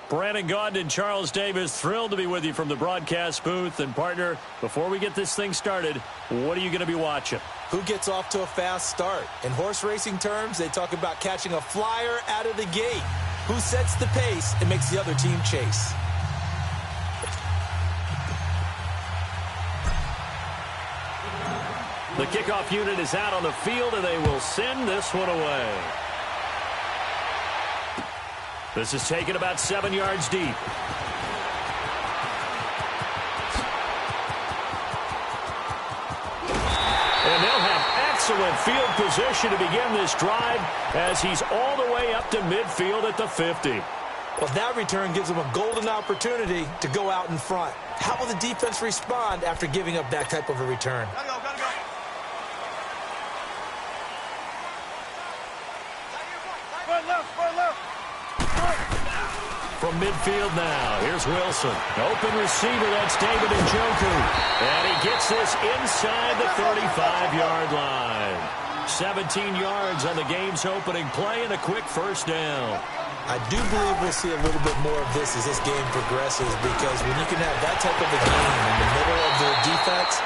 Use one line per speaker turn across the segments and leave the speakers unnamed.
Brandon Gaudin and Charles Davis, thrilled to be with you from the broadcast booth. And, partner, before we get this thing started, what are you going to be watching?
Who gets off to a fast start? In horse racing terms, they talk about catching a flyer out of the gate. Who sets the pace and makes the other team chase?
The kickoff unit is out on the field, and they will send this one away. This is taken about 7 yards deep. And they'll have excellent field position to begin this drive as he's all the way up to midfield at the 50.
Well, that return gives them a golden opportunity to go out in front. How will the defense respond after giving up that type of a return?
Gotta go.
From midfield now, here's Wilson. Open receiver, that's David Njoku. And he gets this inside the 35-yard line. 17 yards on the game's opening play and a quick first down.
I do believe we'll see a little bit more of this as this game progresses, because when you can have that type of a game in the middle of the defense,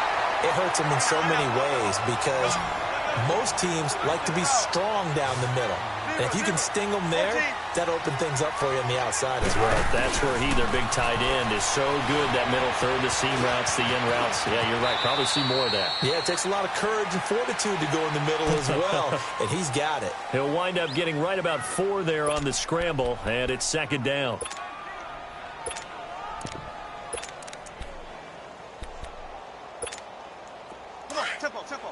it hurts them in so many ways, because most teams like to be strong down the middle. And if you can sting them there, that opens things up for you on the outside as well.
That's where their big tight end, is so good. That middle third, the seam routes, the in routes. Yeah, you're right. Probably see more of that.
Yeah, it takes a lot of courage and fortitude to go in the middle as well, and he's got it.
He'll wind up getting right about 4 there on the scramble, and it's second down.
Come on, tempo.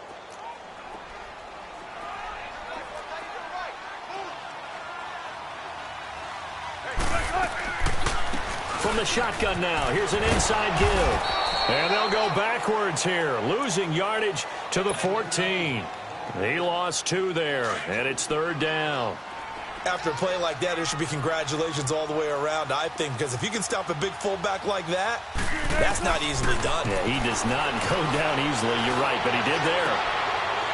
From the shotgun now, here's an inside give. And they'll go backwards here, losing yardage to the 14. He lost 2 there, and it's third down.
After a play like that, there should be congratulations all the way around, I think, because if you can stop a big fullback like that, that's not easily done.
Yeah, he does not go down easily, you're right, but he did there.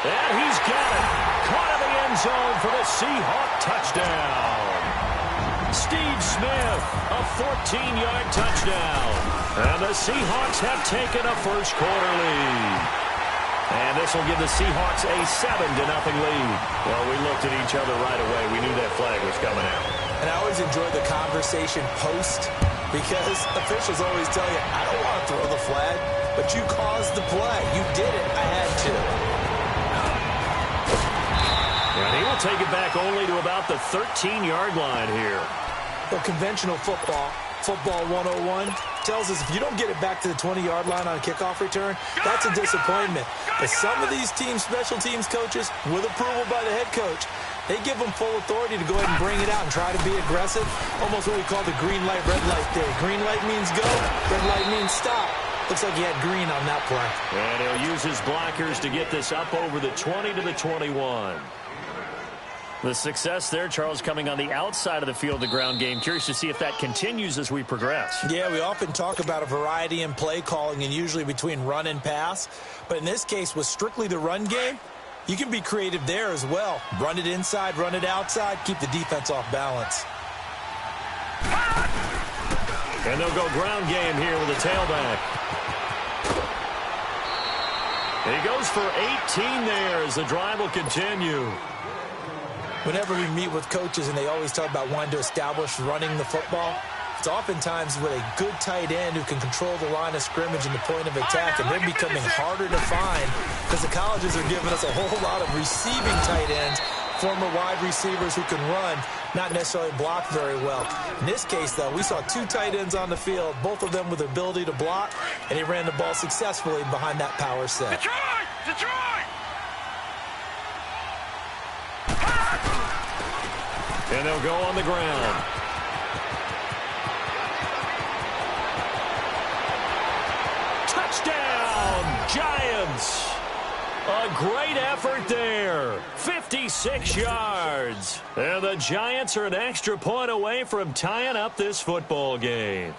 And he's got it. Caught in the end zone for the Seahawk touchdown. Steve Smith, a 14-yard touchdown. And the Seahawks have taken a first-quarter lead. And this will give the Seahawks a 7-0 lead. Well, we looked at each other right away. We knew that flag was coming out.
And I always enjoy the conversation post, because officials always tell you, I don't want to throw the flag, but you caused the play. You did it. I had to.
And he will take it back only to about the 13-yard line here.
Well, conventional football 101, tells us if you don't get it back to the 20-yard line on a kickoff return, that's a disappointment. But some of these teams, special teams coaches, with approval by the head coach, they give them full authority to go ahead and bring it out and try to be aggressive. Almost what we call the green light, red light theory. Green light means go, red light means stop. Looks like he had green on that play.
And he'll use his blockers to get this up over the 20 to the 21. The success there, Charles, coming on the outside of the field, the ground game. Curious to see if that continues as we progress.
Yeah, we often talk about a variety in play calling and usually between run and pass. But in this case, with strictly the run game, you can be creative there as well. Run it inside, run it outside, keep the defense off balance.
And they'll go ground game here with a tailback. He goes for 18 there as the drive will continue.
Whenever we meet with coaches and they always talk about wanting to establish running the football, it's oftentimes with a good tight end who can control the line of scrimmage and the point of attack, and they're becoming harder to find because the colleges are giving us a whole lot of receiving tight ends, former wide receivers who can run, not necessarily block very well. In this case, though, we saw 2 tight ends on the field, both of them with the ability to block, and he ran the ball successfully behind that power set.
Detroit!
And they'll go on the ground. Touchdown, Giants. A great effort there. 56 yards. And the Giants are an extra point away from tying up this football game.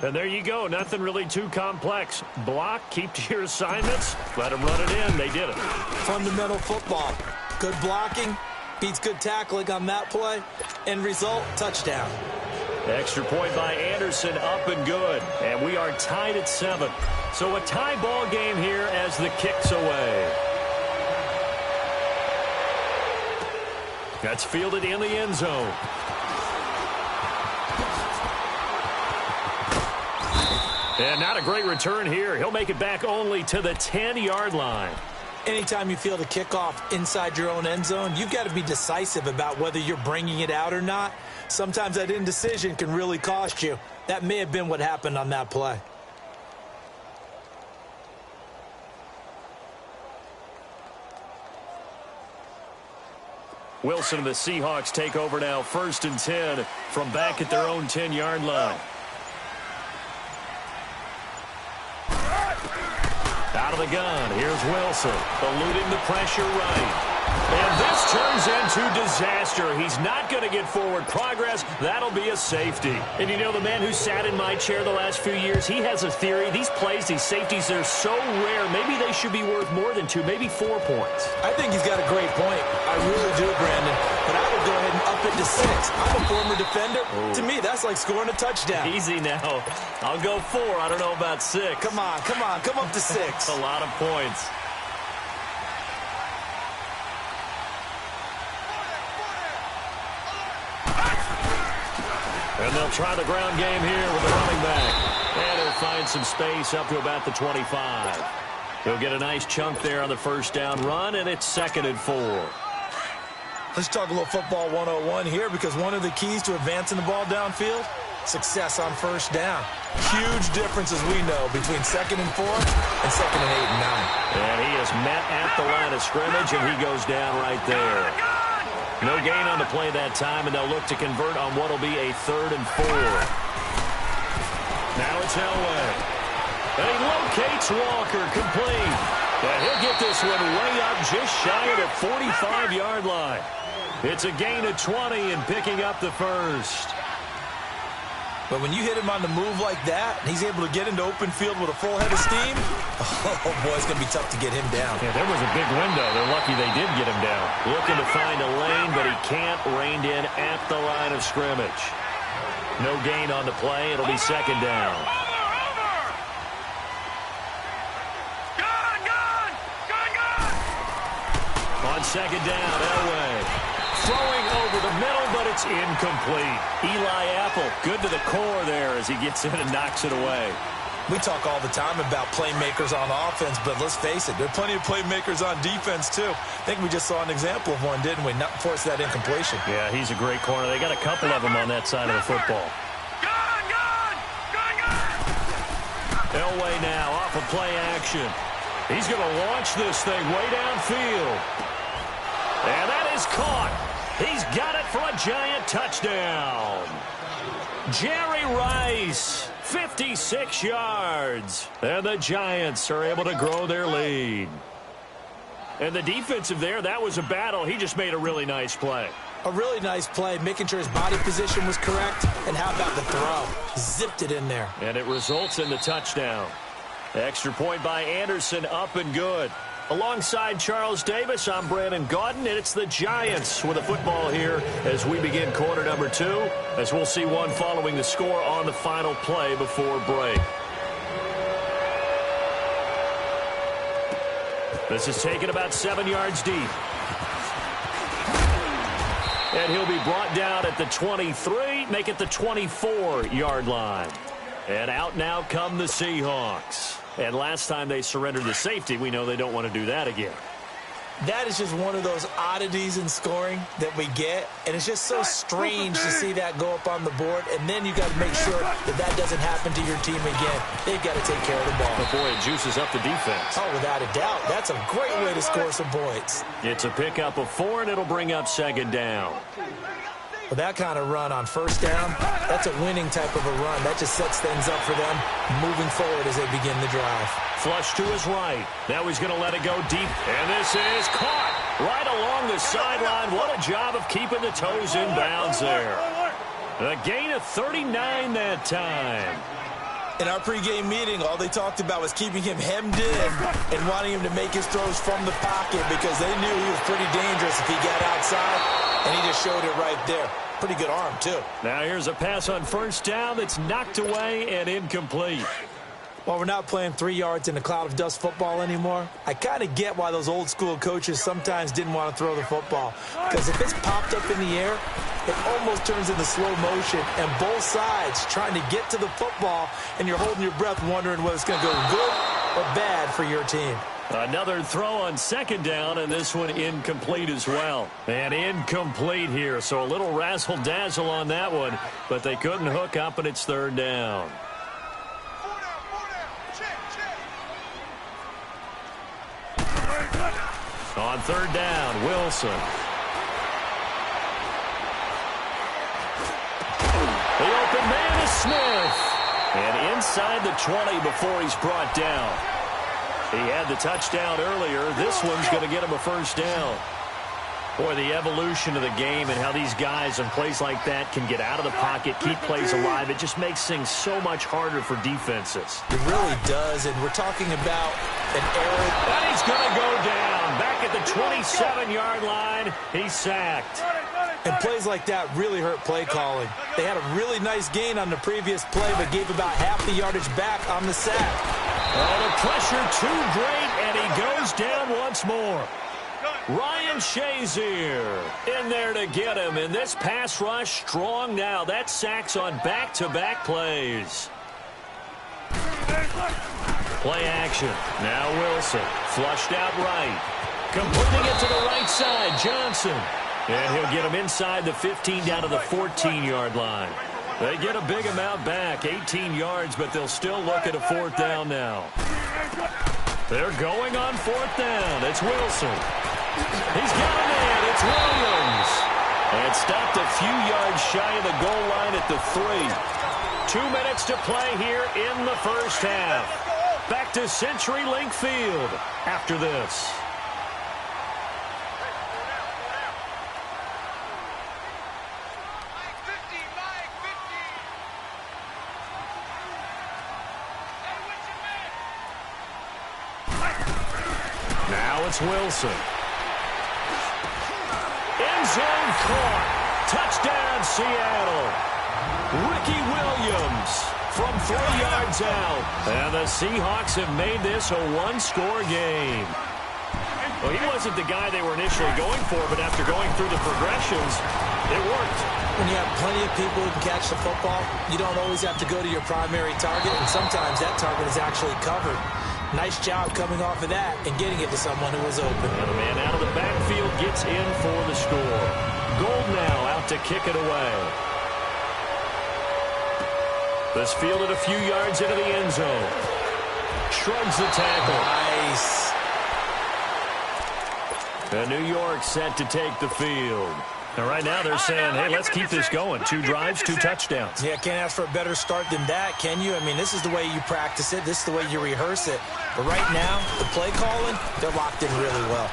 And there you go. Nothing really too complex. Block, keep to your assignments, let them run it in. They did it.
Fundamental football. Good blocking beats good tackling on that play. End result, touchdown.
Extra point by Anderson, up and good. And we are tied at 7. So a tie ball game here as the kick's away. That's fielded in the end zone. And not a great return here. He'll make it back only to the 10-yard line.
Anytime you feel the kickoff inside your own end zone, you've got to be decisive about whether you're bringing it out or not. Sometimes that indecision can really cost you. That may have been what happened on that play.
Wilson and the Seahawks take over now, 1st and 10 from back at their own 10-yard line. Out of the gun, here's Wilson, eluding the pressure right. And this turns into disaster. He's not going to get forward progress. That'll be a safety. And you know, the man who sat in my chair the last few years, he has a theory. These plays, these safeties, they're so rare. Maybe they should be worth more than 2, maybe 4 points.
I think he's got a great point. I really do, Brandon. But I would go ahead and up it to 6. I'm a former defender. Ooh. To me, that's like scoring a touchdown.
Easy now. I'll go 4. I don't know about 6.
Come on. Come up to 6.
A lot of points. And they'll try the ground game here with the running back. And he'll find some space up to about the 25. He'll get a nice chunk there on the first down run, and it's 2nd and 4.
Let's talk a little football 101 here, because one of the keys to advancing the ball downfield, success on first down. Huge difference, as we know, between 2nd and 4 and 2nd and 8 and 9.
And he is met at the line of scrimmage, and he goes down right there. No gain on the play that time, and they'll look to convert on what will be a 3rd and 4. Now it's Elway. And he locates Walker, complete. And he'll get this one way up just shy of the 45-yard line. It's a gain of 20 and picking up the first.
But when you hit him on the move like that, and he's able to get into open field with a full head of steam, oh, boy, it's going to be tough to get him down.
Yeah, there was a big window. They're lucky they did get him down. Looking to find a lane, but he can't, reined in at the line of scrimmage. No gain on the play. It'll be 2nd down. On 2nd down, Elway. Throwing over the middle, but it's incomplete. Eli Apple, good to the core there as he gets in and knocks it away.
We talk all the time about playmakers on offense, but let's face it, there are plenty of playmakers on defense, too. I think we just saw an example of one, didn't we? Not force that incompletion.
Yeah, he's a great corner. They got a couple of them on that side of the football. Elway now off of play action. He's going to launch this thing way downfield. And that is caught. He's got it for a giant touchdown. Jerry Rice, 56 yards. And the Giants are able to grow their lead. And the defensive there, that was a battle. He just made a really nice play.
A really nice play, making sure his body position was correct. And how about the throw? Zipped it in there.
And it results in the touchdown. Extra point by Anderson, up and good. Alongside Charles Davis, I'm Brandon Gaudin, and it's the Giants with a football here as we begin quarter number 2, as we'll see one following the score on the final play before break. This is taken about 7 yards deep. And he'll be brought down at the 23, make it the 24-yard line. And out now come the Seahawks. And last time they surrendered the safety, we know they don't want to do that again.
That is just one of those oddities in scoring that we get. And it's just so strange to see that go up on the board. And then you got to make sure that that doesn't happen to your team again. They've got to take care of the ball.
But boy, it juices up the defense.
Oh, without a doubt. That's a great way to score some points.
It's a pickup of 4, and it'll bring up 2nd down.
With that kind of run on first down, that's a winning type of a run. That just sets things up for them moving forward as they begin the drive.
Flush to his right. Now he's going to let it go deep. And this is caught right along the sideline. What a job of keeping the toes in bounds there. A gain of 39 that time.
In our pregame meeting, all they talked about was keeping him hemmed in and wanting him to make his throws from the pocket because they knew he was pretty dangerous if he got outside, and he just showed it right there. pretty good arm, too.
Now here's a pass on first down that's knocked away and incomplete.
While we're not playing 3 yards in a cloud of dust football anymore, I kind of get why those old-school coaches sometimes didn't want to throw the football. Because if it's popped up in the air, it almost turns into slow motion, and both sides trying to get to the football, and you're holding your breath wondering whether it's going to go good or bad for your team.
Another throw on second down, and this one incomplete as well. And incomplete here, so a little razzle-dazzle on that one, but they couldn't hook up, and it's third down. On third down, Wilson. The open man is Smith. And inside the 20 before he's brought down. He had the touchdown earlier. This one's going to get him a first down. Boy, the evolution of the game and how these guys in plays like that can get out of the pocket, keep plays alive, it just makes things so much harder for defenses.
It really does, and we're talking about an error.
And he's going to go down. Back at the 27-yard line, he's sacked.
And plays like that really hurt play calling. They had a really nice gain on the previous play, but gave about half the yardage back on the sack.
Oh, the pressure too great, and he goes down once more. Ryan Shazier in there to get him, and this pass rush strong now. That sack's on back-to-back plays. Play action. Now Wilson, flushed out right. Completing it to the right side, Johnson. And he'll get him inside the 15 down to the 14-yard line. They get a big amount back, 18 yards, but they'll still look at a fourth down now. They're going on fourth down. It's Wilson. He's got a man. It's Williams. And stopped a few yards shy of the goal line at the 3. 2 minutes to play here in the first half. Back to CenturyLink Field after this. Now it's Wilson. End zone caught. Touchdown, Seattle. Ricky Williams from 3 yards out. And the Seahawks have made this a one-score game. Well, he wasn't the guy they were initially going for, but after going through the progressions, it worked.
When you have plenty of people who can catch the football, you don't always have to go to your primary target, and sometimes that target is actually covered. Nice job coming off of that and getting it to someone who was open.
And the man out of the backfield gets in for the score. Gold now out to kick it away. This fielded a few yards into the end zone. Shrugs the tackle.
Nice.
And New York set to take the field. And right now they're saying, hey, let's keep this going. 2 drives, 2 touchdowns.
Yeah, can't ask for a better start than that, can you? I mean, this is the way you practice it. This is the way you rehearse it. But right now, the play calling, they're locked in really well.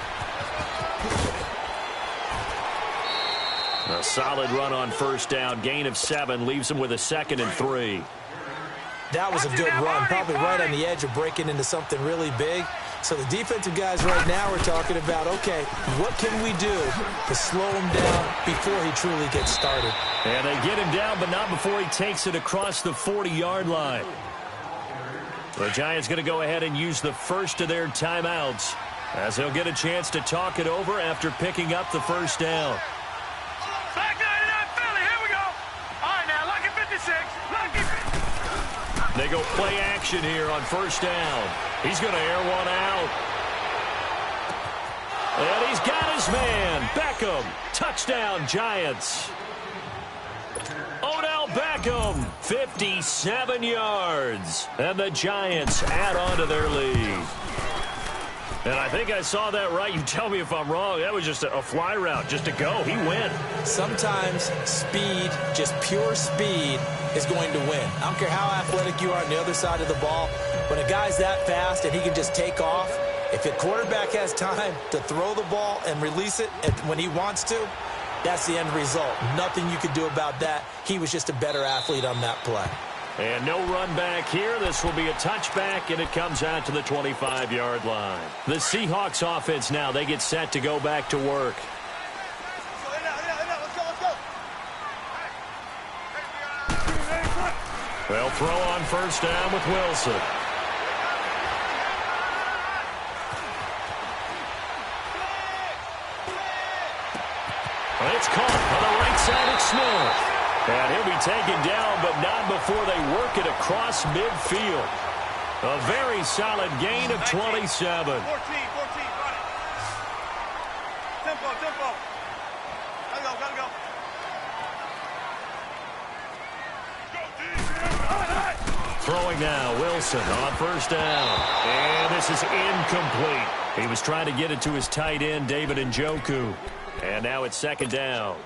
A solid run on first down. Gain of 7 leaves them with a 2nd and 3.
That was a good run, probably right on the edge of breaking into something really big. So the defensive guys right now are talking about, okay, what can we do to slow him down before he truly gets started?
And they get him down, but not before he takes it across the 40-yard line. The Giants going to go ahead and use the first of their timeouts as they'll get a chance to talk it over after picking up the first down.
Back 99 Philly, here we go. All right, now, lucky 56. Lucky 56.
They go play action here on first down. He's going to air one out. And he's got his man. Beckham. Touchdown, Giants. Odell Beckham, 57 yards. And the Giants add on to their lead. And I think I saw that right. You tell me if I'm wrong. That was just a fly route, just to go. He went.
Sometimes speed, just pure speed, is going to win. I don't care how athletic you are on the other side of the ball. When a guy's that fast and he can just take off, if a quarterback has time to throw the ball and release it when he wants to, that's the end result. Nothing you could do about that. He was just a better athlete on that play.
And no run back here. This will be a touchback, and it comes out to the 25-yard line. The Seahawks offense now, they get set to go back to work. They'll throw on first down with Wilson. It's caught on the right side of Smith. And he'll be taken down, but not before they work it across midfield. A very solid gain of 27. 14, run it. Tempo. Gotta go. Throwing now, Wilson on first down. And this is incomplete. He was trying to get it to his tight end, David Njoku. And now it's second down.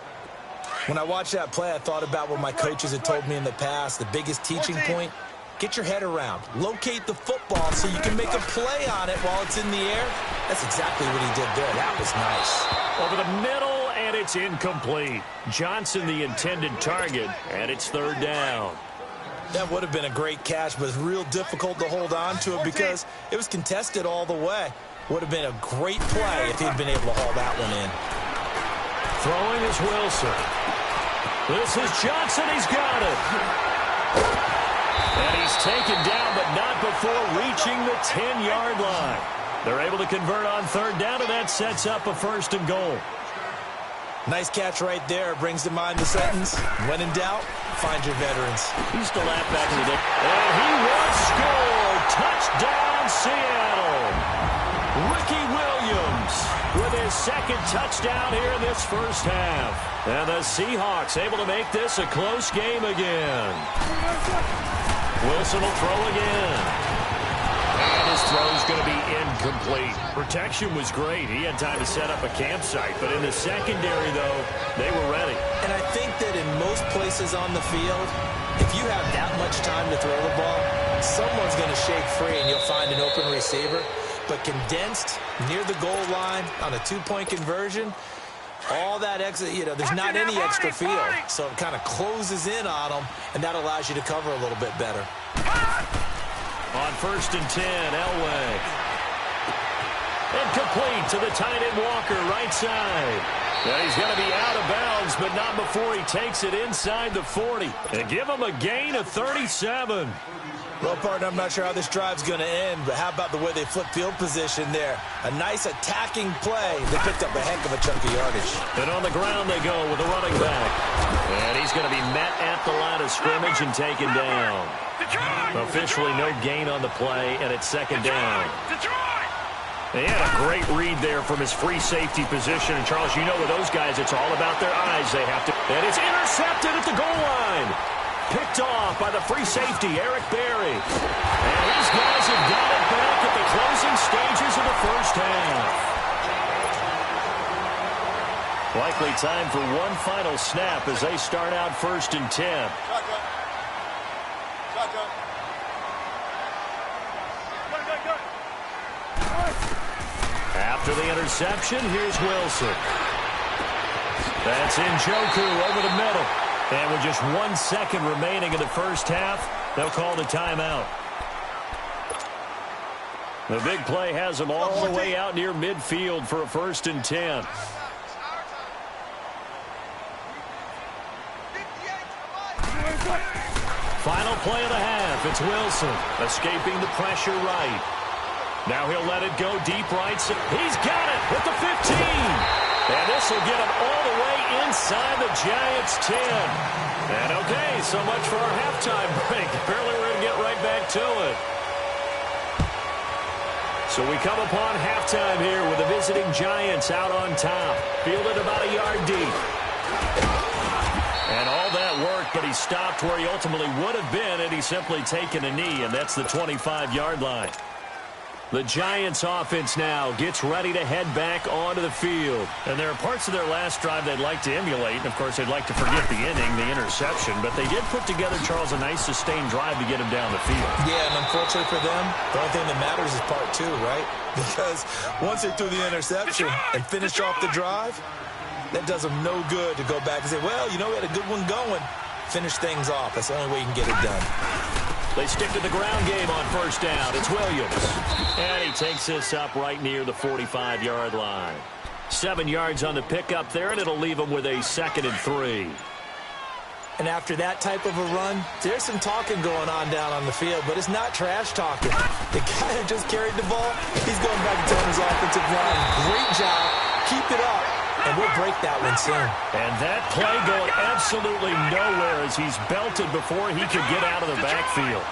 When I watched that play, I thought about what my coaches had told me in the past. The biggest teaching point, get your head around. Locate the football so you can make a play on it while it's in the air. That's exactly what he did there. That was nice.
Over the middle, and it's incomplete. Johnson, the intended target, and it's third down.
That would have been a great catch, but it's real difficult to hold on to it because it was contested all the way. Would have been a great play if he'd been able to haul that one in.
Throwing is Wilson. This is Johnson. He's got it. And he's taken down, but not before reaching the 10-yard line. They're able to convert on third down, and that sets up a first and goal.
Nice catch right there. Brings to mind the sentence, when in doubt, find your veterans.
He used to laugh back in the day. And he will score. Touchdown, Seattle. Ricky Williams with his second touchdown here in this first half. And the Seahawks able to make this a close game again. Wilson will throw again. And his throw is going to be incomplete. Protection was great. He had time to set up a campsite. But in the secondary, though, they were ready.
And I think that in most places on the field, if you have that much time to throw the ball, someone's going to shake free and you'll find an open receiver. But condensed near the goal line on a two-point conversion, all that extra, there's not any extra field. So it kind of closes in on them, and that allows you to cover a little bit better.
On first and 10, Elway. Incomplete to the tight end Walker, right side. And he's going to be out of bounds, but not before he takes it inside the 40. And give him a gain of 37.
Well, partner, I'm not sure how this drive's going to end, but how about the way they flip field position there? A nice attacking play. They picked up a heck of a chunk of yardage.
And on the ground they go with a running back. And he's going to be met at the line of scrimmage and taken down. Officially no gain on the play, and it's second down. They had a great read there from his free safety position. And, Charles, you know with those guys, it's all about their eyes. They have to. And it's intercepted at the goal line. Picked off by the free safety, Eric Berry. And these guys have got it back at the closing stages of the first half. Likely time for one final snap as they start out first and 10. After the interception, here's Wilson. That's Njoku over the middle. And with just 1 second remaining in the first half, they'll call the timeout. The big play has them all the way out near midfield for a first and 10. Final play of the half. It's Wilson escaping the pressure right. Now he'll let it go deep right. He's got it with the 15. And this will get him all the way inside the Giants' 10. And okay, so much for our halftime break. Apparently we're going to get right back to it. So we come upon halftime here with the visiting Giants out on top. Fielded about a yard deep. And all that worked, but he stopped where he ultimately would have been had he simply taken a knee, and that's the 25-yard line. The Giants offense now gets ready to head back onto the field. And there are parts of their last drive they'd like to emulate. And, of course, they'd like to forget the inning, the interception. But they did put together, Charles, a nice sustained drive to get him down the field.
Yeah, and unfortunately for them, the only thing that matters is part two, right? Because once they threw the interception and finished off the drive, that does them no good to go back and say, well, we had a good one going. Finish things off. That's the only way you can get it done.
They stick to the ground game on first down. It's Williams. And he takes this up right near the 45-yard line. 7 yards on the pickup there, and it'll leave him with a 2nd and 3.
And after that type of a run, there's some talking going on down on the field, but it's not trash talking. The guy who just carried the ball, he's going back and telling his offensive line, great job, keep it up, and we'll break that one soon.
And that play going absolutely nowhere as he's belted before he could get out of the backfield.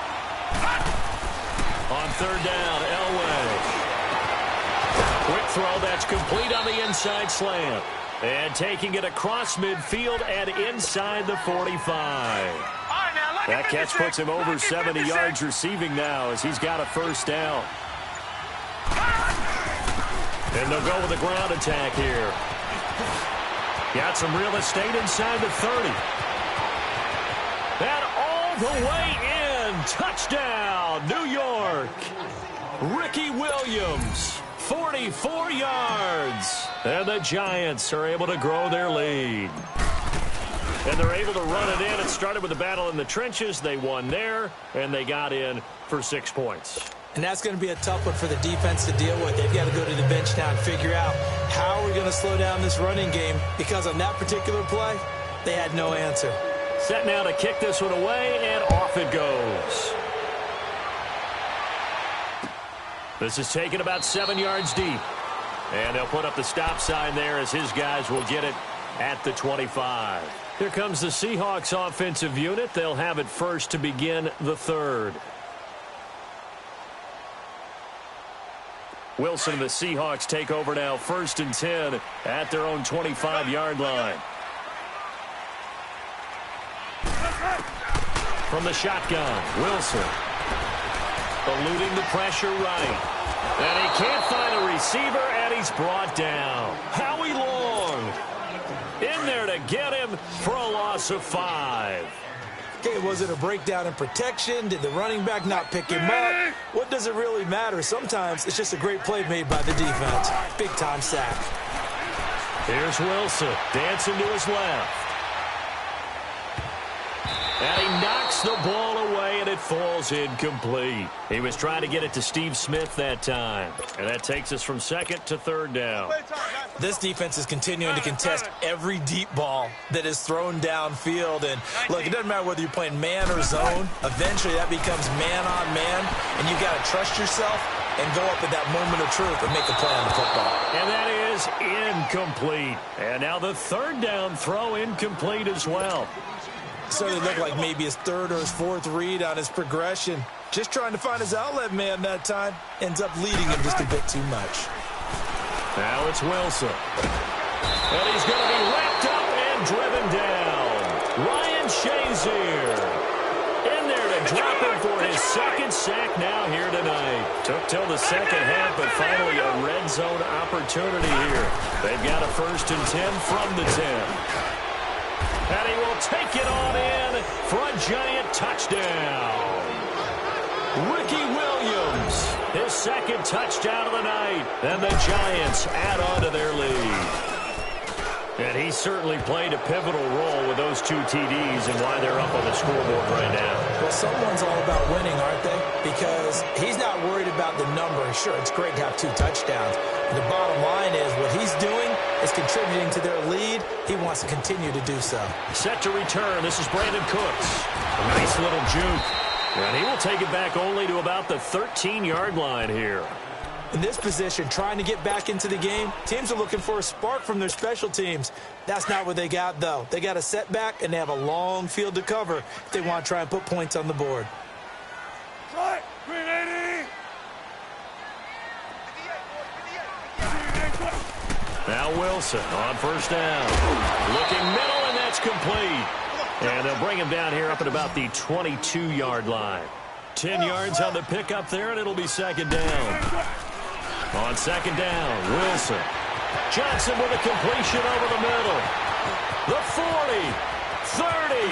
On third down, Elway. Quick throw that's complete on the inside slant. And taking it across midfield and inside the 45. That catch puts him over 70 yards receiving now as he's got a first down. And they'll go with a ground attack here. Got some real estate inside the 30. And all the way in. Touchdown, New York. Ricky Williams. 44 yards. And the Giants are able to grow their lead. And they're able to run it in. It started with a battle in the trenches. They won there, and they got in for 6 points.
And that's going to be a tough one for the defense to deal with. They've got to go to the bench now and figure out how we're going to slow down this running game, because on that particular play, they had no answer.
Set now to kick this one away, and off it goes. This is taken about 7 yards deep. And they'll put up the stop sign there as his guys will get it at the 25. Here comes the Seahawks offensive unit. They'll have it first to begin the third. Wilson and the Seahawks take over now, 1st and 10 at their own 25-yard line. From the shotgun, Wilson. Eluding the pressure right. And he can't find a receiver, and he's brought down. Howie Long in there to get him for a loss of 5.
Okay, was it a breakdown in protection? Did the running back not pick him up? What does it really matter? Sometimes it's just a great play made by the defense. Big-time sack.
Here's Wilson dancing to his left. And he knocks the ball away, and it falls incomplete. He was trying to get it to Steve Smith that time. And that takes us from 2nd to 3rd down.
This defense is continuing to contest every deep ball that is thrown downfield. And, look, it doesn't matter whether you're playing man or zone. Eventually, that becomes man-on-man, and you've got to trust yourself and go up at that moment of truth and make a play on the football.
And that is incomplete. And now the 3rd down throw incomplete as well.
So it looked like maybe his 3rd or his 4th read on his progression. Just trying to find his outlet man that time. Ends up leading him just a bit too much.
Now it's Wilson. And he's going to be wrapped up and driven down. Ryan Shazier in there to drop him for his 2nd sack now here tonight. Took till the 2nd half, but finally a red zone opportunity here. They've got a 1st and 10 from the 10. And he will take it on in for a Giant touchdown. Ricky Williams, his 2nd touchdown of the night. And the Giants add on to their lead. And he certainly played a pivotal role with those 2 TDs and why they're up on the scoreboard right now.
Well, someone's all about winning, aren't they? Because he's not worried about the number. Sure, it's great to have 2 touchdowns. But the bottom line is what he's doing is contributing to their lead. He wants to continue to do so.
Set to return. This is Brandon Cooks. A nice little juke. And he will take it back only to about the 13-yard line here.
In this position, trying to get back into the game, teams are looking for a spark from their special teams. That's not what they got, though. They got a setback, and they have a long field to cover if they want to try and put points on the board.
Now Wilson on 1st down. Looking middle, and that's complete. And they'll bring him down here up at about the 22-yard line. 10 yards on the pickup there, and it'll be 2nd down. On 2nd down, Wilson. Johnson with a completion over the middle. The 40, 30,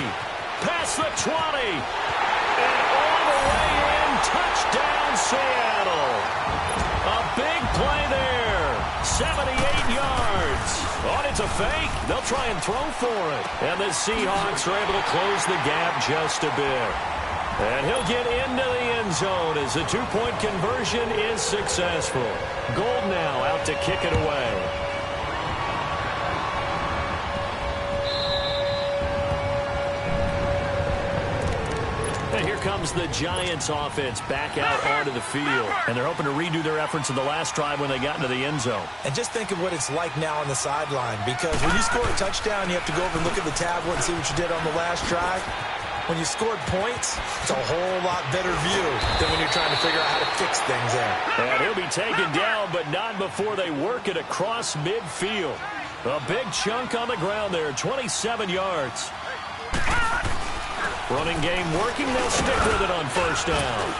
past the 20, and all the way in. Touchdown, Seattle. A big play there. 78 yards. Oh, it's a fake. They'll try and throw for it. And the Seahawks are able to close the gap just a bit. And he'll get into the end zone as the 2-point conversion is successful. Gold now out to kick it away. And here comes the Giants offense back out onto the field. And they're hoping to redo their efforts in the last drive when they got into the end zone.
And just think of what it's like now on the sideline, because when you score a touchdown, you have to go over and look at the tablet and see what you did on the last drive. When you scored points, it's a whole lot better view than when you're trying to figure out how to fix things there.
And he'll be taken down, but not before they work it across midfield. A big chunk on the ground there, 27 yards. Running game working, they'll stick with it on first down.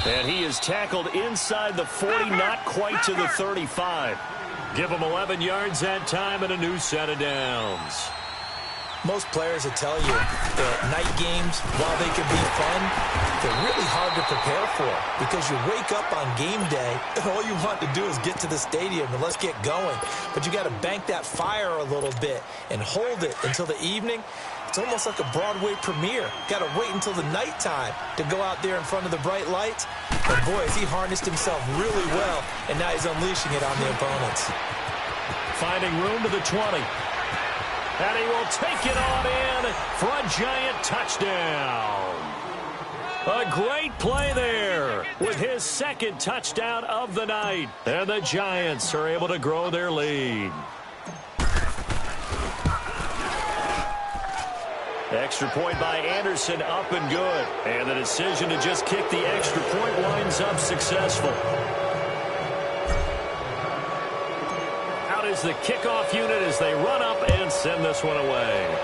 And he is tackled inside the 40, not quite to the 35. Give him 11 yards that time and a new set of downs.
Most players will tell you that night games, while they can be fun, they're really hard to prepare for because you wake up on game day and all you want to do is get to the stadium and let's get going. But you got to bank that fire a little bit and hold it until the evening. It's almost like a Broadway premiere. Got to wait until the nighttime to go out there in front of the bright lights. And boy, has he harnessed himself really well, and now he's unleashing it on the opponents.
Finding room to the 20. And he will take it on in for a Giant touchdown. A great play there with his second touchdown of the night. And the Giants are able to grow their lead. Extra point by Anderson, up and good. And the decision to just kick the extra point winds up successful. Out is the kickoff unit as they run up and send this one away.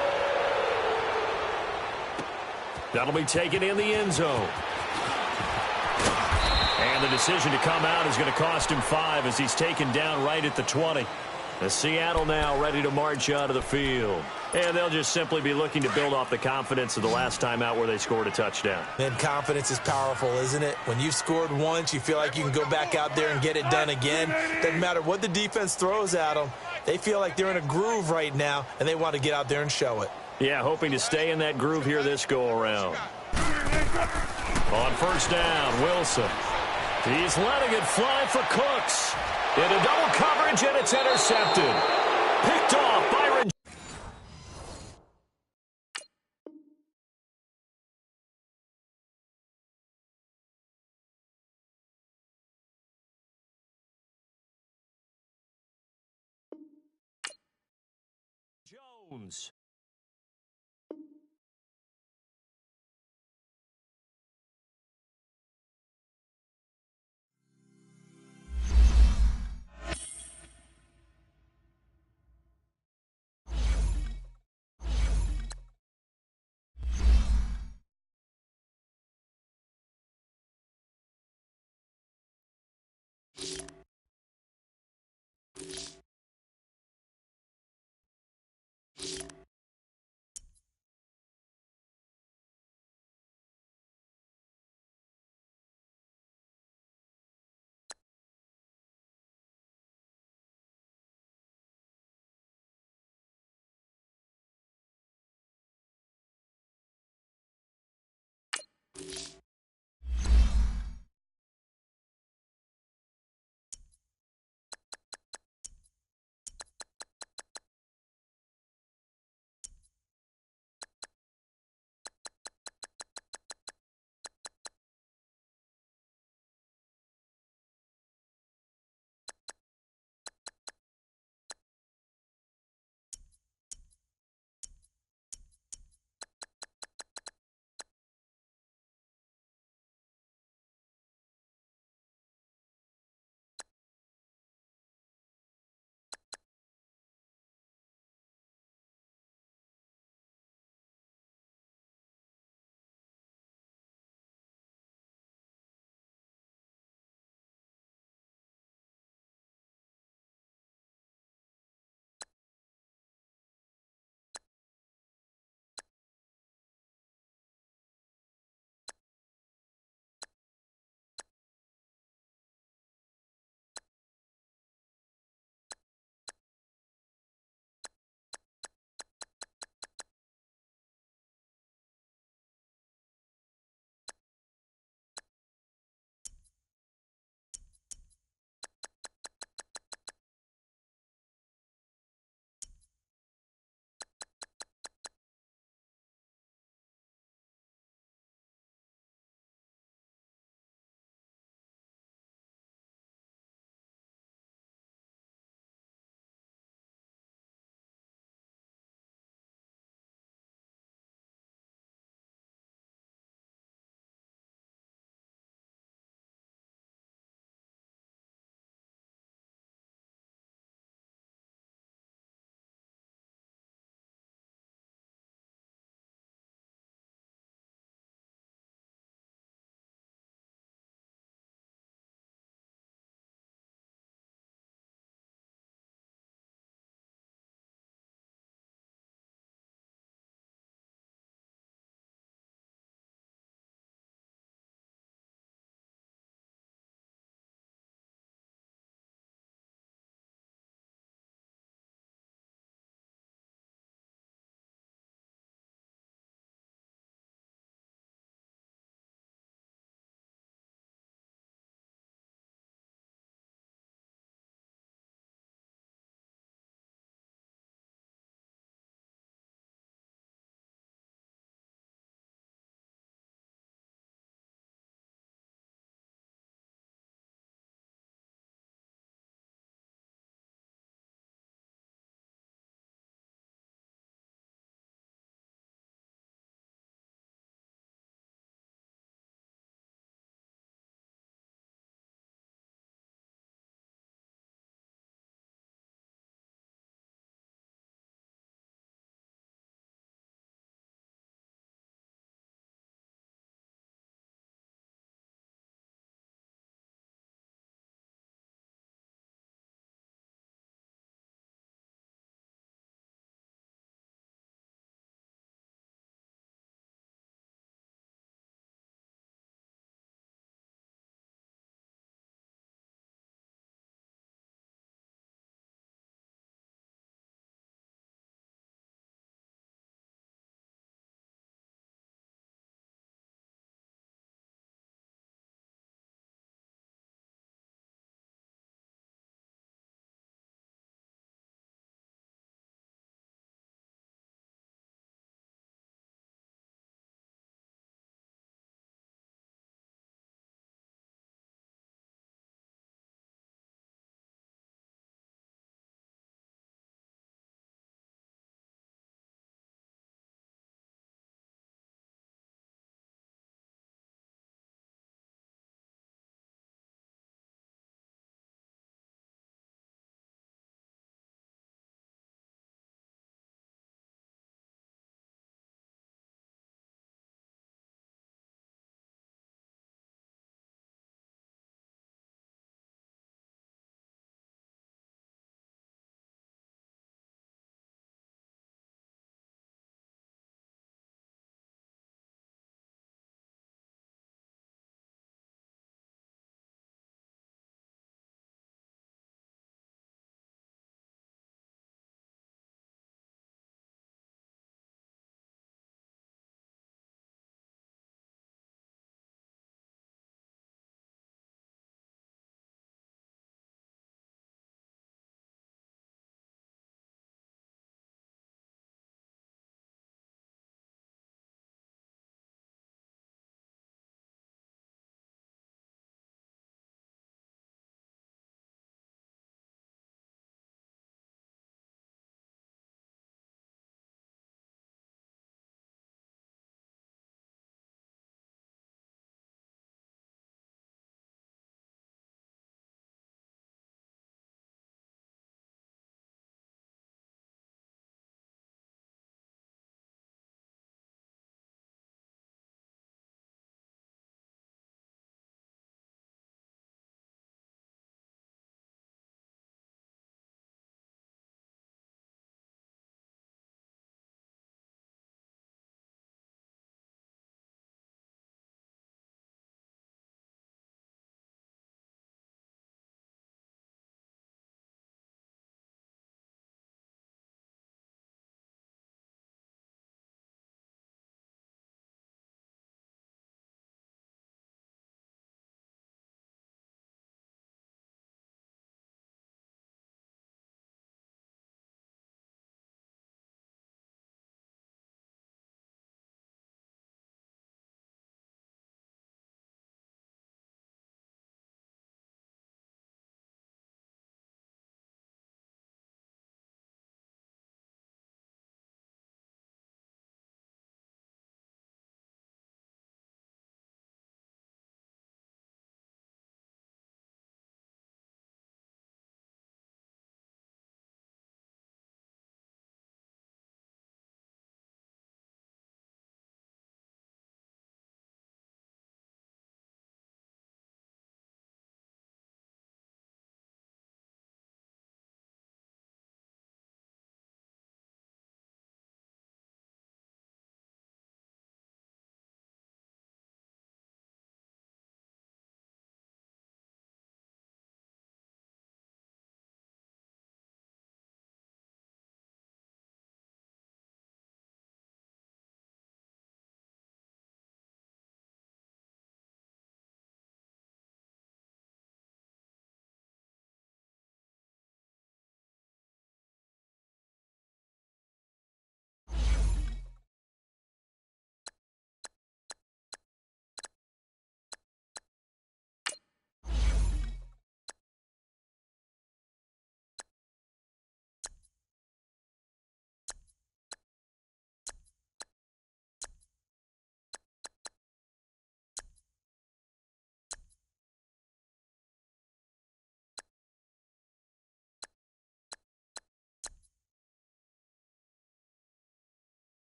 That'll be taken in the end zone. And the decision to come out is going to cost him 5 as he's taken down right at the 20. The Seattle now ready to march out of the field. And they'll just simply be looking to build off the confidence of the last time out where they scored a touchdown.
And confidence is powerful, isn't it? When you've scored once, you feel like you can go back out there and get it done again. Doesn't matter what the defense throws at them. They feel like they're in a groove right now, and they want to get out there and show it.
Yeah, hoping to stay in that groove here this go-around. On first down, Wilson. He's letting it fly for Cooks. Into double coverage, and it's intercepted. Picked off Byron Jones.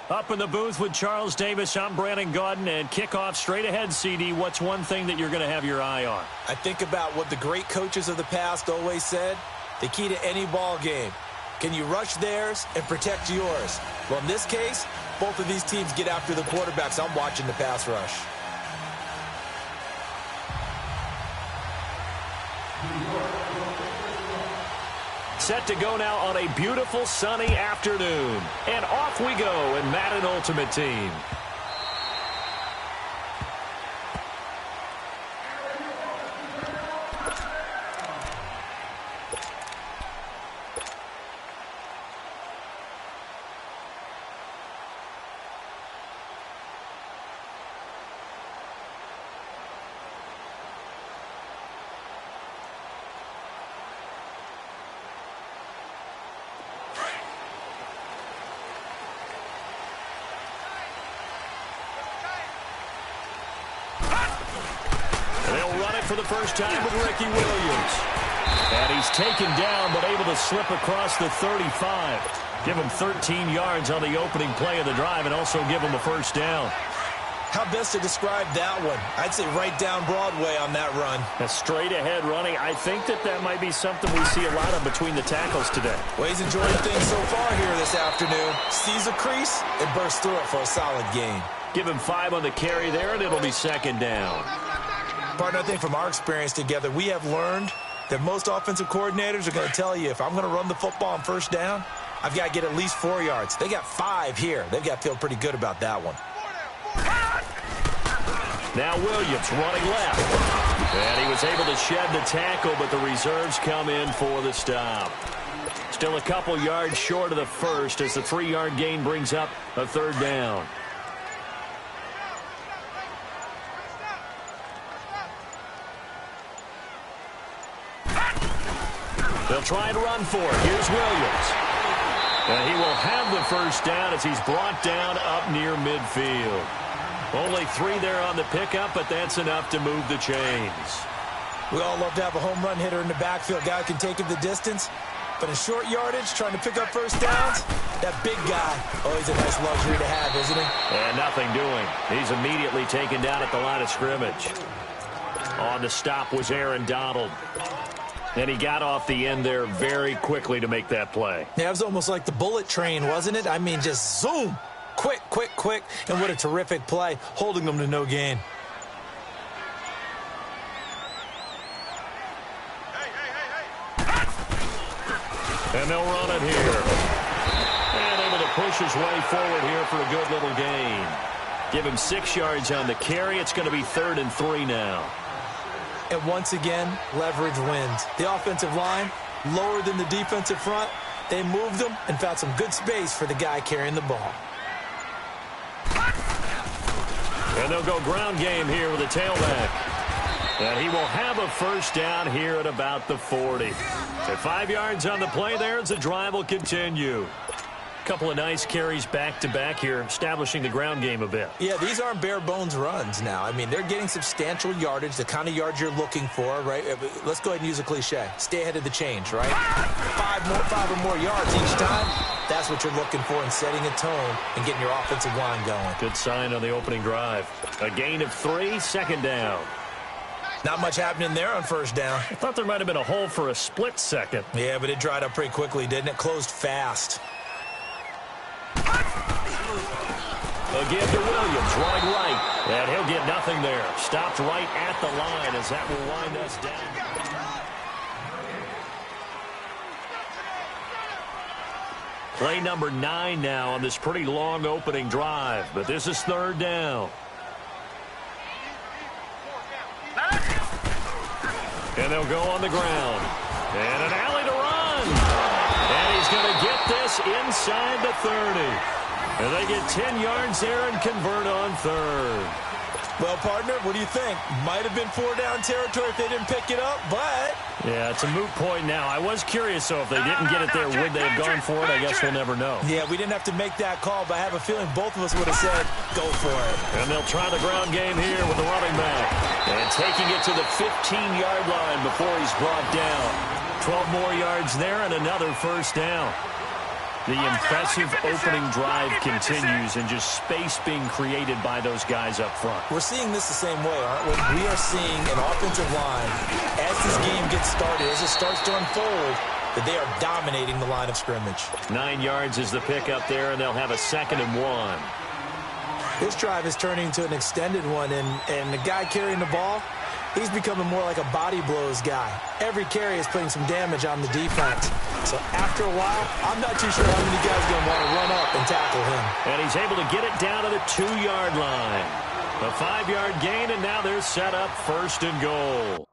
Up in the booth with Charles Davis, I'm Brandon Gaudin, and kickoff straight ahead, CD. What's one thing that you're going to have your eye on?
I think about what the great coaches of the past always said. The key to any ball game. Can you rush theirs and protect yours? Well, in this case, both of these teams get after the quarterbacks. I'm watching the pass rush.
Set to go now on a beautiful sunny afternoon. And off we go in Madden Ultimate Team. For the first time with Ricky Williams. And he's taken down, but able to slip across the 35. Give him 13 yards on the opening play of the drive and also give him a first down.
How best to describe that one? I'd say right down Broadway on that run.
A straight ahead running. I think that might be something we see a lot of between the tackles today.
Well, he's enjoying things so far here this afternoon. Sees a crease and bursts through it for a solid gain.
Give him 5 on the carry there, and it'll be second down.
Partner, I think from our experience together, we have learned that most offensive coordinators are going to tell you, if I'm going to run the football on first down, I've got to get at least 4 yards. They got 5 here. They've got to feel pretty good about that one.
Now Williams running left. And he was able to shed the tackle, but the reserves come in for the stop. Still a couple yards short of the first as the 3-yard gain brings up a third down. They'll try and run for it. Here's Williams. And he will have the first down as he's brought down up near midfield. Only 3 there on the pickup, but that's enough to move the chains.
We all love to have a home run hitter in the backfield. Guy who can take it the distance. But in short yardage, trying to pick up first downs, that big guy, oh, he's a nice luxury to have, isn't he?
And nothing doing. He's immediately taken down at the line of scrimmage. On the stop was Aaron Donald. And he got off the end there very quickly to make that play.
Yeah, it was almost like the bullet train, wasn't it? I mean, just zoom. Quick, quick, quick. And what a terrific play, holding them to no gain.
And they'll run it here. And able to push his way forward here for a good little gain. Give him 6 yards on the carry. It's going to be 3rd and 3 now.
And once again, leverage wins. The offensive line, lower than the defensive front. They moved them and found some good space for the guy carrying the ball.
And they'll go ground game here with a tailback. And he will have a first down here at about the 40. At 5 yards on the play there as the drive will continue. Couple of nice carries back-to-back here, establishing the ground game a bit.
Yeah, these aren't bare-bones runs now. I mean, they're getting substantial yardage, the kind of yards you're looking for, right? Let's go ahead and use a cliche. Stay ahead of the change, right? 5 or more yards each time. That's what you're looking for in setting a tone and getting your offensive line going.
Good sign on the opening drive. A gain of 3, second down.
Not much happening there on first down.
I thought there might have been a hole for a split second.
Yeah, but it dried up pretty quickly, didn't it? Closed fast.
Again to Williams, running right. And he'll get nothing there. Stopped right at the line as that will wind us down. Play number 9 now on this pretty long opening drive. But this is 3rd down. And they'll go on the ground. And an alley to run. And he's going to get this inside the 30. And they get 10 yards there and convert on 3rd.
Well, partner, what do you think? Might have been 4-down territory if they didn't pick it up, but...
Yeah, it's a moot point now. I was curious, so if they didn't get it there, would they have gone for it? I guess we'll never know.
Yeah, we didn't have to make that call, but I have a feeling both of us would have said, go for it.
And they'll try the ground game here with the running back. And taking it to the 15-yard line before he's brought down. 12 more yards there and another first down. The impressive opening drive continues and just space being created by those guys up front.
We're seeing this the same way, aren't we? We are seeing an offensive line, as this game gets started, as it starts to unfold, that they are dominating the line of scrimmage.
9 yards is the pickup there, and they'll have a 2nd and 1.
This drive is turning to an extended one, and the guy carrying the ball, he's becoming more like a body blows guy. Every carry is putting some damage on the defense. So after a while, I'm not too sure how many guys are going to want to run up and tackle him.
And he's able to get it down to the 2-yard line. A 5-yard gain, and now they're set up 1st and goal.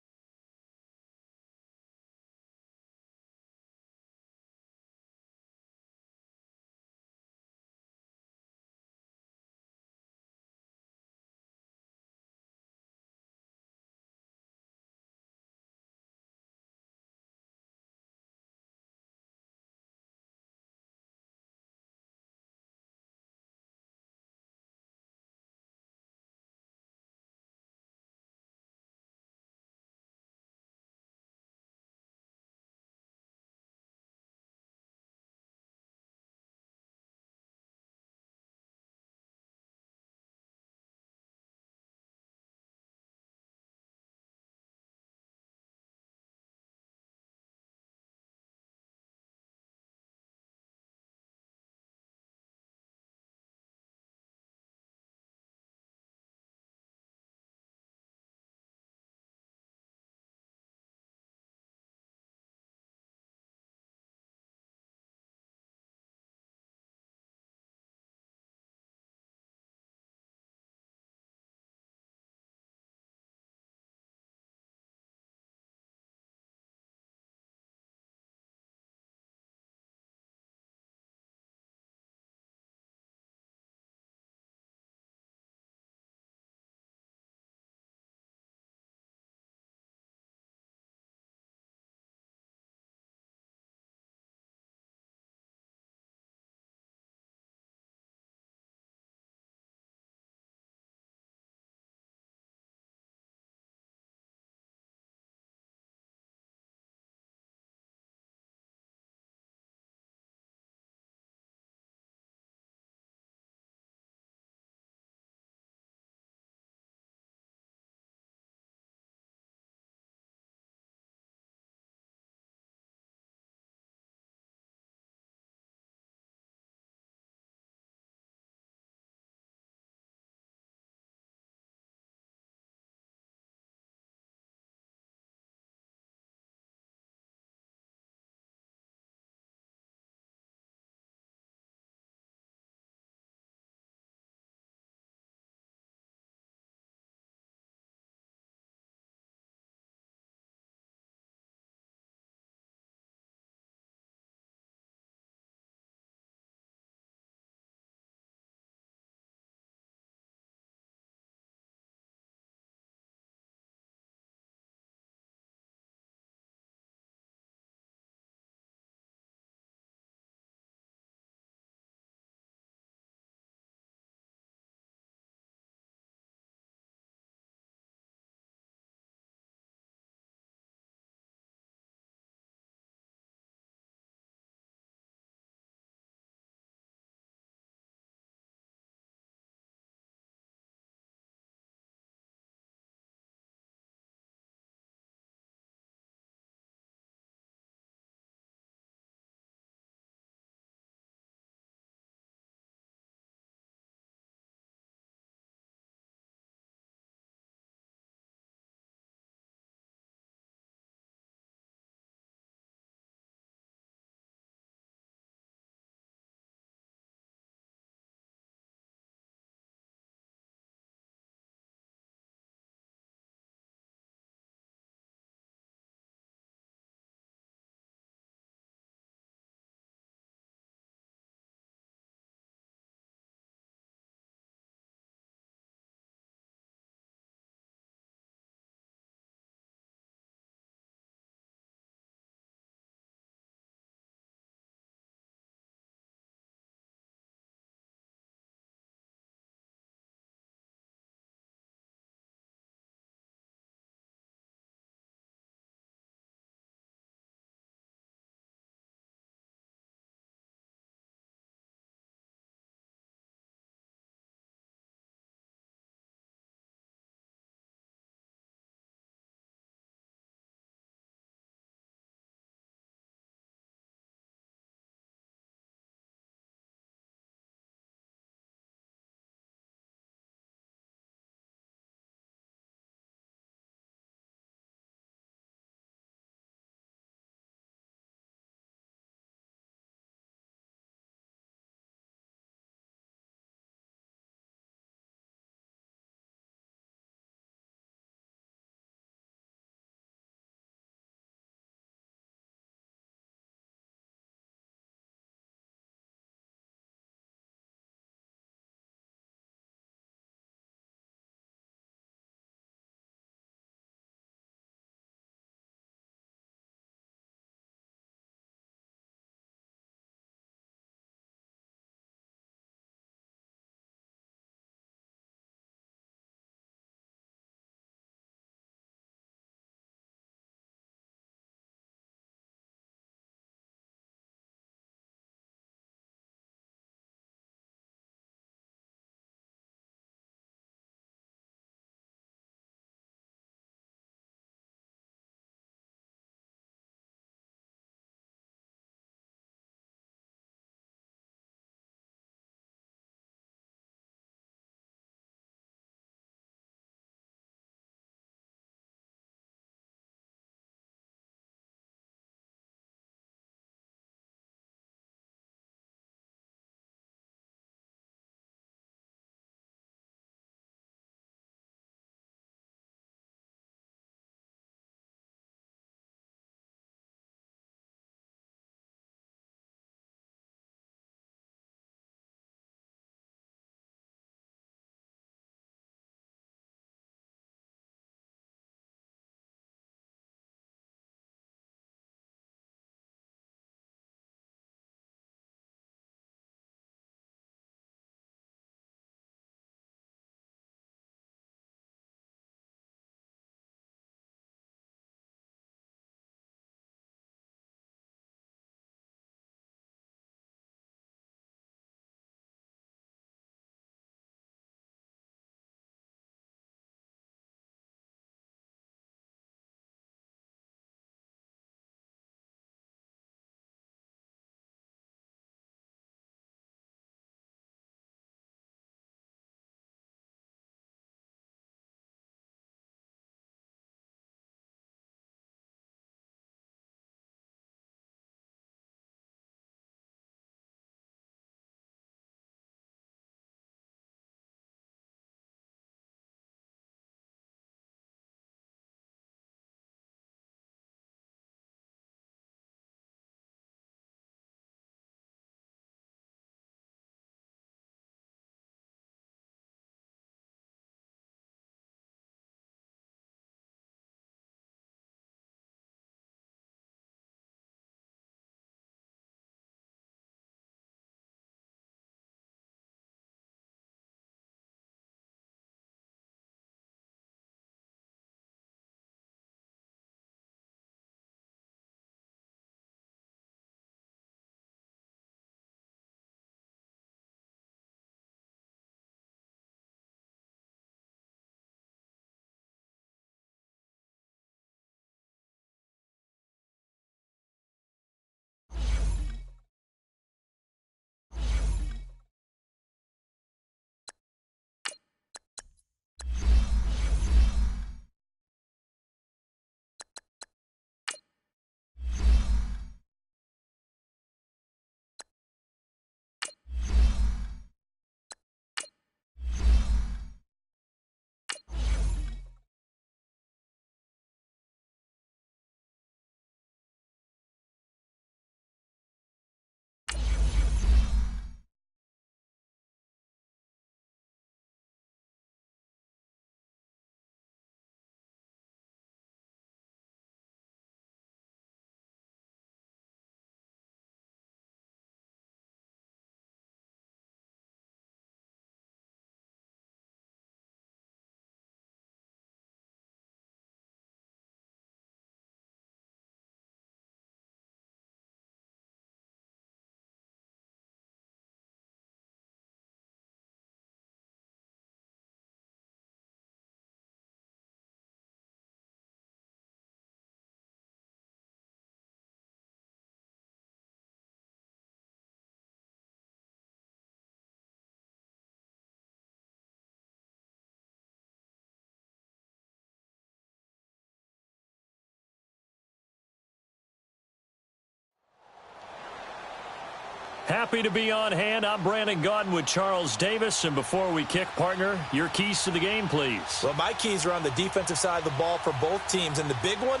Happy to be on hand. I'm Brandon Gaudin with Charles Davis. And before we kick, partner, your keys to the game, please.
Well, my keys are on the defensive side of the ball for both teams. And the big one,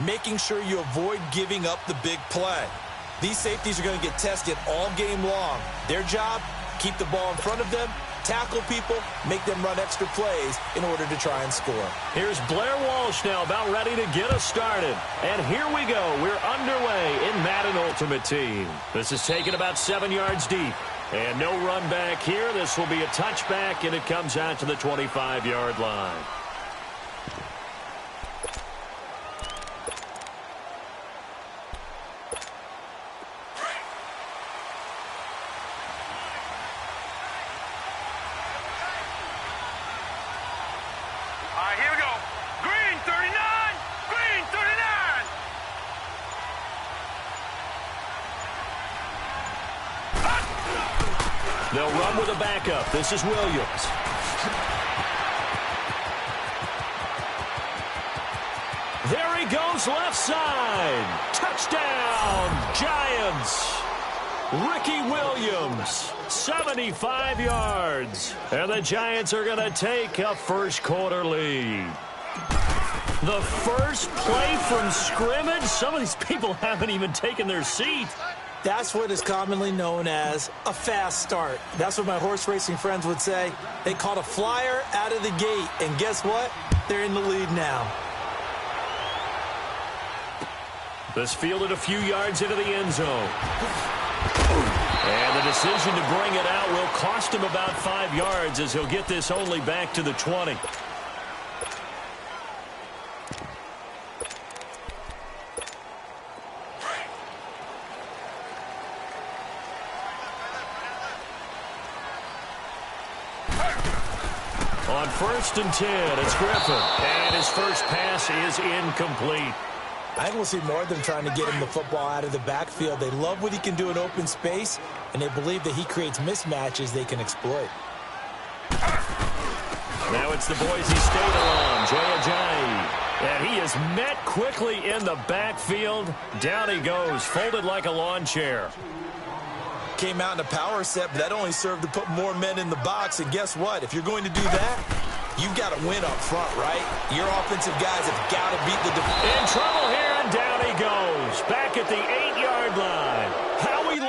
making sure you avoid giving up the big play. These safeties are going to get tested all game long. Their job, keep the ball in front of them, tackle people, make them run extra plays in order to try and score.
Here's Blair Walsh now about ready to get us started. And here we go. We're underway in Madden Ultimate Team. This is taken about 7 yards deep. And no run back here. This will be a touchback, and it comes out to the 25-yard line. They'll run with a backup. This is Williams. There he goes, left side. Touchdown, Giants. Ricky Williams, 75 yards. And the Giants are going to take a first-quarter lead. The first play from scrimmage? Some of these people haven't even taken their seat.
That's what is commonly known as a fast start. That's what my horse racing friends would say. They caught a flyer out of the gate, and guess what? They're in the lead now.
This fielded a few yards into the end zone. And the decision to bring it out will cost him about 5 yards as he'll get this only back to the 20. On 1st and 10, it's Griffin. And his first pass is incomplete.
I think we'll see more of them trying to get him the football out of the backfield. They love what he can do in open space, and they believe that he creates mismatches they can exploit.
Now it's the Boise State alum, Jay Ajayi. And he is met quickly in the backfield. Down he goes, folded like a lawn chair.
Came out in a power set, but that only served to put more men in the box. And guess what? If you're going to do that, you've got to win up front, right? Your offensive guys have got to beat the defense.
In trouble here, and down he goes. Back at the 8-yard line. How he...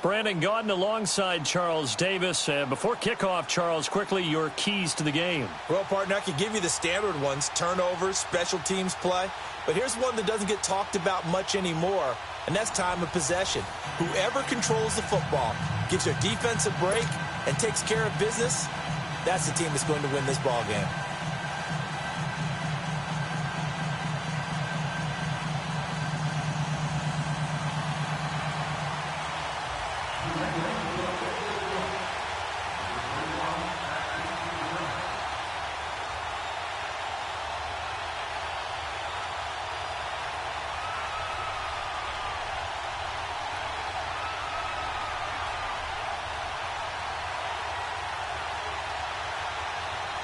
Brandon Gaudin alongside Charles Davis. Before kickoff, Charles, quickly your keys to the game.
Well, partner, I could give you the standard ones, turnovers, special teams play. But here's one that doesn't get talked about much anymore, and that's time of possession. Whoever controls the football, gives their defense a break, and takes care of business, that's the team that's going to win this ball game.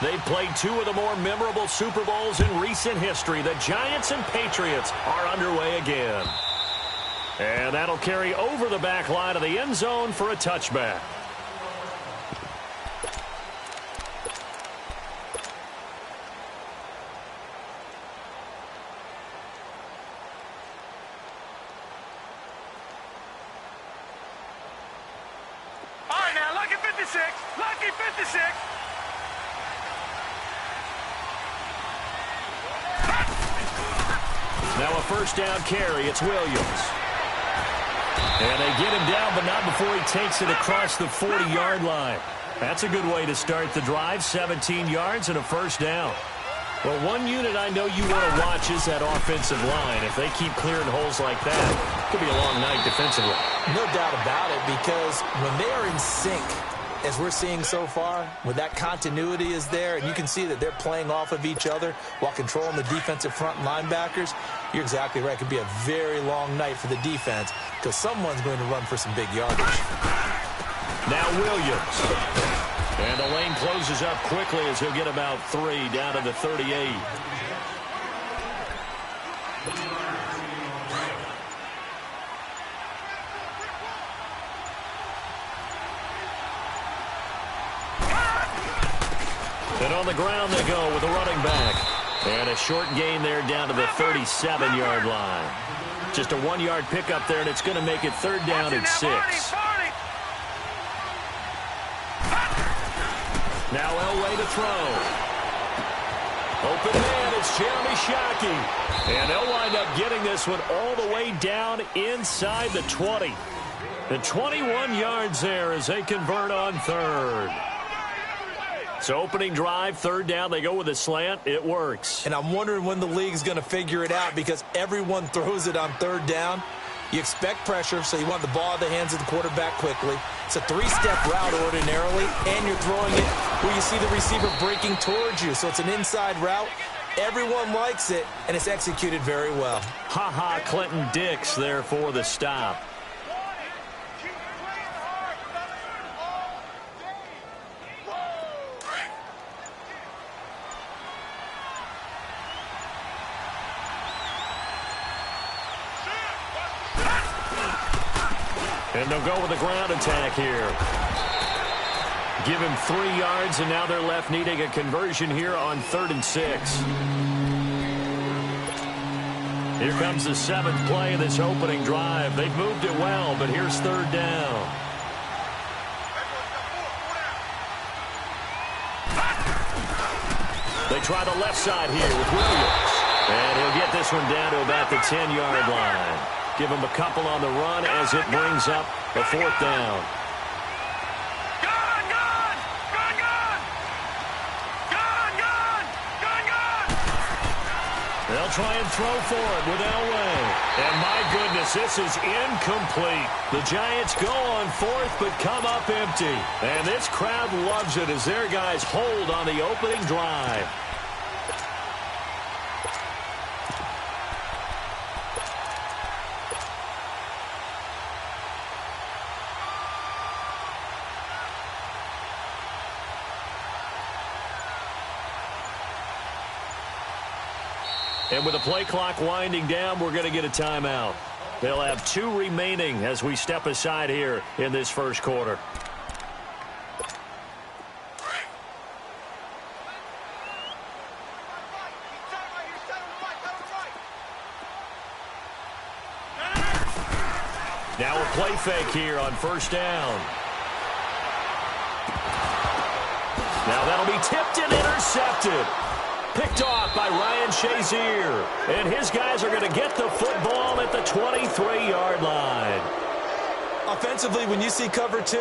They've played two of the more memorable Super Bowls in recent history. The Giants and Patriots are underway again. And that'll carry over the back line of the end zone for a touchback.
All right, now, lucky 56. Lucky 56.
Now a first down carry. It's Williams. And they get him down, but not before he takes it across the 40-yard line. That's a good way to start the drive. 17 yards and a first down. Well, one unit I know you want to watch is that offensive line. If they keep clearing holes like that, it could be a long night defensively.
No doubt about it, because when they are in sync, as we're seeing so far, when that continuity is there, and you can see that they're playing off of each other while controlling the defensive front linebackers, you're exactly right. It could be a very long night for the defense because someone's going to run for some big yardage.
Now Williams. And the lane closes up quickly as he'll get about 3 down to the 38. And on the ground they go with a running back. And a short gain there down to the 37-yard line. Just a 1-yard pickup there, and it's going to make it third down and 6. Now Elway to throw. Open man, it's Jeremy Shockey. And they'll wind up getting this one all the way down inside the 20. The 21 yards there as they convert on third. So opening drive, third down, they go with a slant. It works.
And I'm wondering when the league's going to figure it out because everyone throws it on third down. You expect pressure, so you want the ball in the hands of the quarterback quickly. It's a 3-step route ordinarily, and you're throwing it where you see the receiver breaking towards you. So it's an inside route. Everyone likes it, and it's executed very well.
Ha-ha, Clinton Dix there for the stop. And they'll go with a ground attack here. Give him 3 yards, and now they're left needing a conversion here on 3rd and 6. Here comes the 7th play of this opening drive. They've moved it well, but here's third down. They try the left side here with Williams. And he'll get this one down to about the 10-yard line. Give him a couple on the run as it brings up a 4th down. They'll try and throw for it with Elway. And my goodness, this is incomplete. The Giants go on 4th but come up empty. And this crowd loves it as their guys hold on the opening drive. And with the play clock winding down, we're going to get a timeout. They'll have 2 remaining as we step aside here in this first quarter. Now a play fake here on 1st down. Now that'll be tipped and intercepted. Picked off by Ryan Shazier. And his guys are going to get the football at the 23-yard line.
Offensively, when you see cover 2,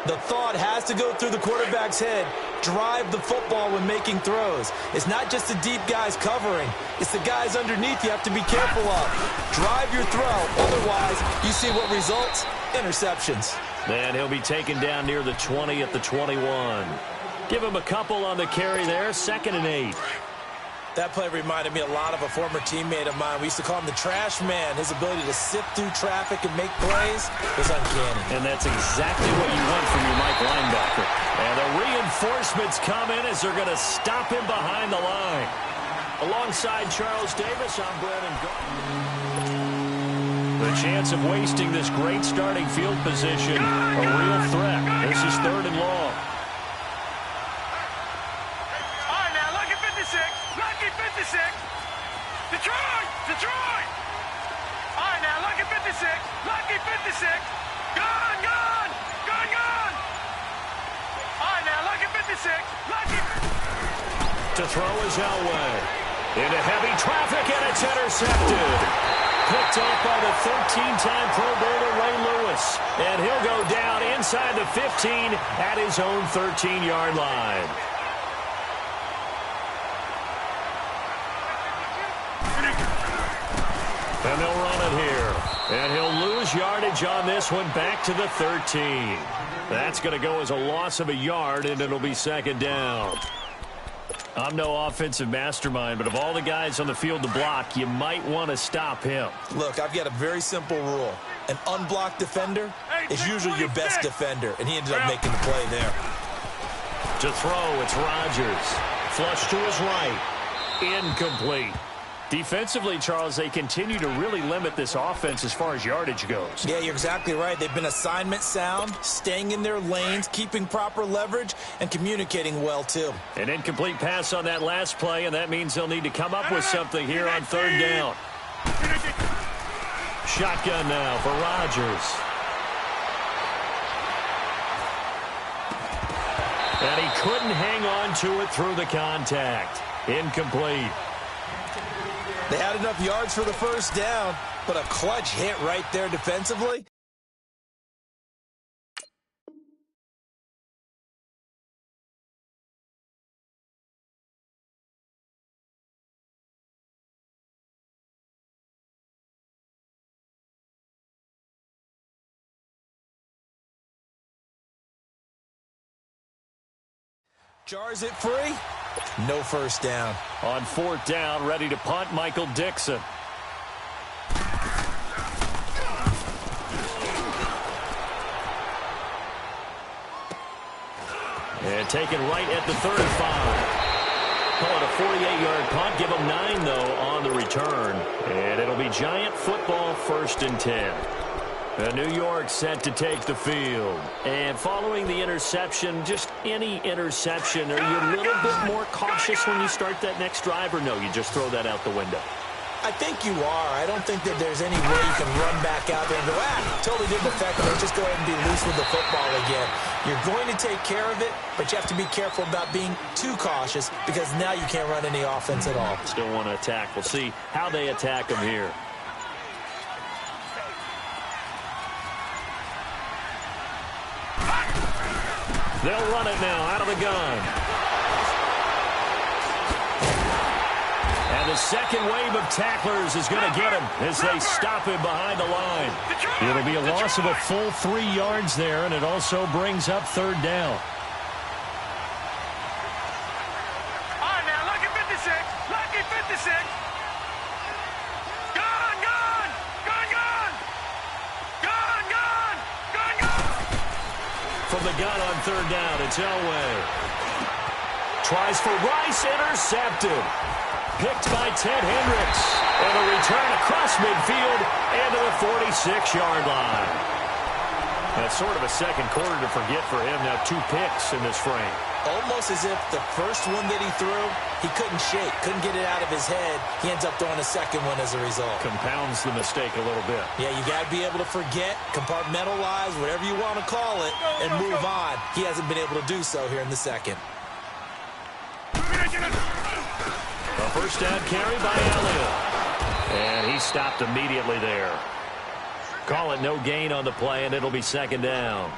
the thought has to go through the quarterback's head. Drive the football when making throws. It's not just the deep guys covering. It's the guys underneath you have to be careful of. Drive your throw. Otherwise, you see what results? Interceptions.
And he'll be taken down near the 20 at the 21. Give him a couple on the carry there. 2nd and 8.
That play reminded me a lot of a former teammate of mine. We used to call him the trash man. His ability to sift through traffic and make plays was uncanny.
And that's exactly what you want from your Mike linebacker. And the reinforcements come in as they're going to stop him behind the line. Alongside Charles Davis, I'm Brandon Garden. The chance of wasting this great starting field position, a real threat. This is 3rd and long.
Lucky 56. Detroit! Detroit! All right, now, lucky 56. Lucky 56. Gone, gone! Gone, gone! All right, now, lucky 56. Lucky...
To throw is Elway. Into heavy traffic, and it's intercepted. Picked off by the 13-time Pro Bowler Ray Lewis. And he'll go down inside the 15 at his own 13-yard line. And they'll run it here. And he'll lose yardage on this one back to the 13. That's going to go as a loss of a yard, and it'll be 2nd down. I'm no offensive mastermind, but of all the guys on the field to block, you might want to stop him.
Look, I've got a very simple rule. An unblocked defender is usually your best defender, and he ended up making the play there.
To throw, it's Rodgers. Flush to his right. Incomplete. Defensively, Charles, they continue to really limit this offense as far as yardage goes.
Yeah, you're exactly right. They've been assignment sound, staying in their lanes, keeping proper leverage, and communicating well, too.
An incomplete pass on that last play, and that means they'll need to come up with something here on 3rd down. Shotgun now for Rodgers. And he couldn't hang on to it through the contact. Incomplete.
They had enough yards for the 1st down, but a clutch hit right there defensively. Jars it free. No 1st down.
On 4th down, ready to punt, Michael Dixon. And taken right at the 35. Call it a 48-yard punt. Give them 9, though, on the return. And it'll be Giant football, 1st and 10. New York set to take the field. And following the interception, just any interception, are you a little bit more cautious when you start that next drive, or no, you just throw that out the window?
I think you are. I don't think that there's any way you can run back out there and go, totally didn't affect me. Just go ahead and be loose with the football again. You're going to take care of it, but you have to be careful about being too cautious because now you can't run any offense at all.
Still want to attack. We'll see how they attack them here. They'll run it now out of the gun. And the second wave of tacklers is going to get him as they stop him behind the line. It'll be a loss of a full 3 yards there, and it also brings up 3rd down.
All right, now, lucky 56. Lucky 56. Gone, gone. Gone, gone. Gone, gone. Gone, gone.
From the gun on 3rd down, it's Elway. Tries for Rice, intercepted. Picked by Ted Hendricks. And a return across midfield and to the 46-yard line. That's sort of a second quarter to forget for him. Now 2 picks in this frame.
Almost as if the first one that he threw, he couldn't shake, couldn't get it out of his head. He ends up throwing a second one as a result.
Compounds the mistake a little bit.
Yeah, you got to be able to forget, compartmentalize, whatever you want to call it, and move on. He hasn't been able to do so here in the second.
A first down carry by Elliott. And he stopped immediately there. Call it no gain on the play, and it'll be 2nd down.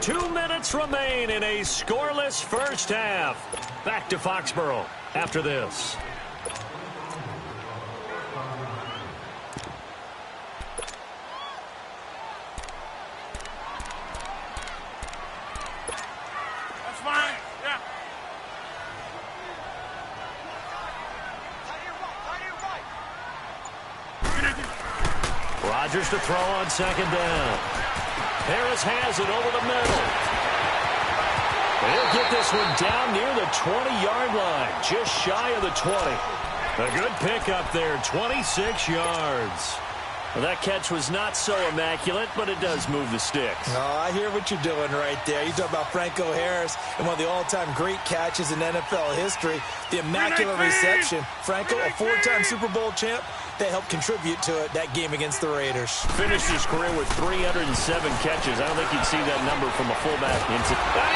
Two minutes remain in a scoreless first half. Back to Foxborough after this. Rodgers to throw on second down. Harris has it over the middle. He'll get this one down near the 20-yard line, just shy of the 20. A good pickup there, 26 yards. Well, that catch was not so immaculate, but it does move the sticks.
Oh, I hear what you're doing right there. You talk about Franco Harris and one of the all-time great catches in NFL history, the immaculate reception. Franco, a four-time Super Bowl champ, that helped contribute to it that game against the Raiders.
Finished his career with 307 catches. I don't think you'd see that number from a fullback. And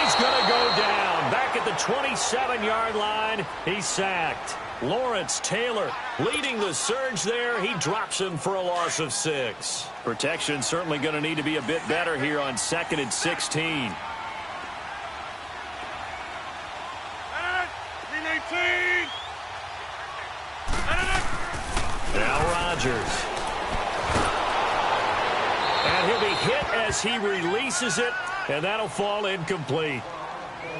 he's going to go down. Back at the 27-yard line, he's sacked. Lawrence Taylor leading the surge there. He drops him for a loss of 6. Protection certainly going to need to be a bit better here on 2nd and 16. Now Rodgers. And he'll be hit as he releases it, and that'll fall incomplete.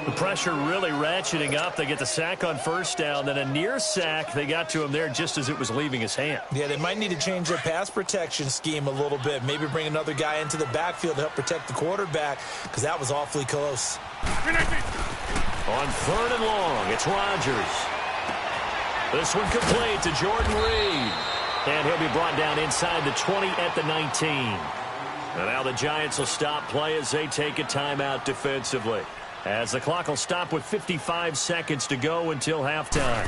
The pressure really ratcheting up. They get the sack on first down, then a near sack. They got to him there just as it was leaving his hand. Yeah, they might need to change their pass protection scheme a little bit. Maybe bring another guy into the backfield to help protect the quarterback, because that was awfully close. On 3rd and long, it's Rodgers. This one complete to Jordan Reed. And he'll be brought down inside the 20 at the 19. And now the Giants will stop play as they take a timeout defensively, as the clock will stop with 55 seconds to go until halftime.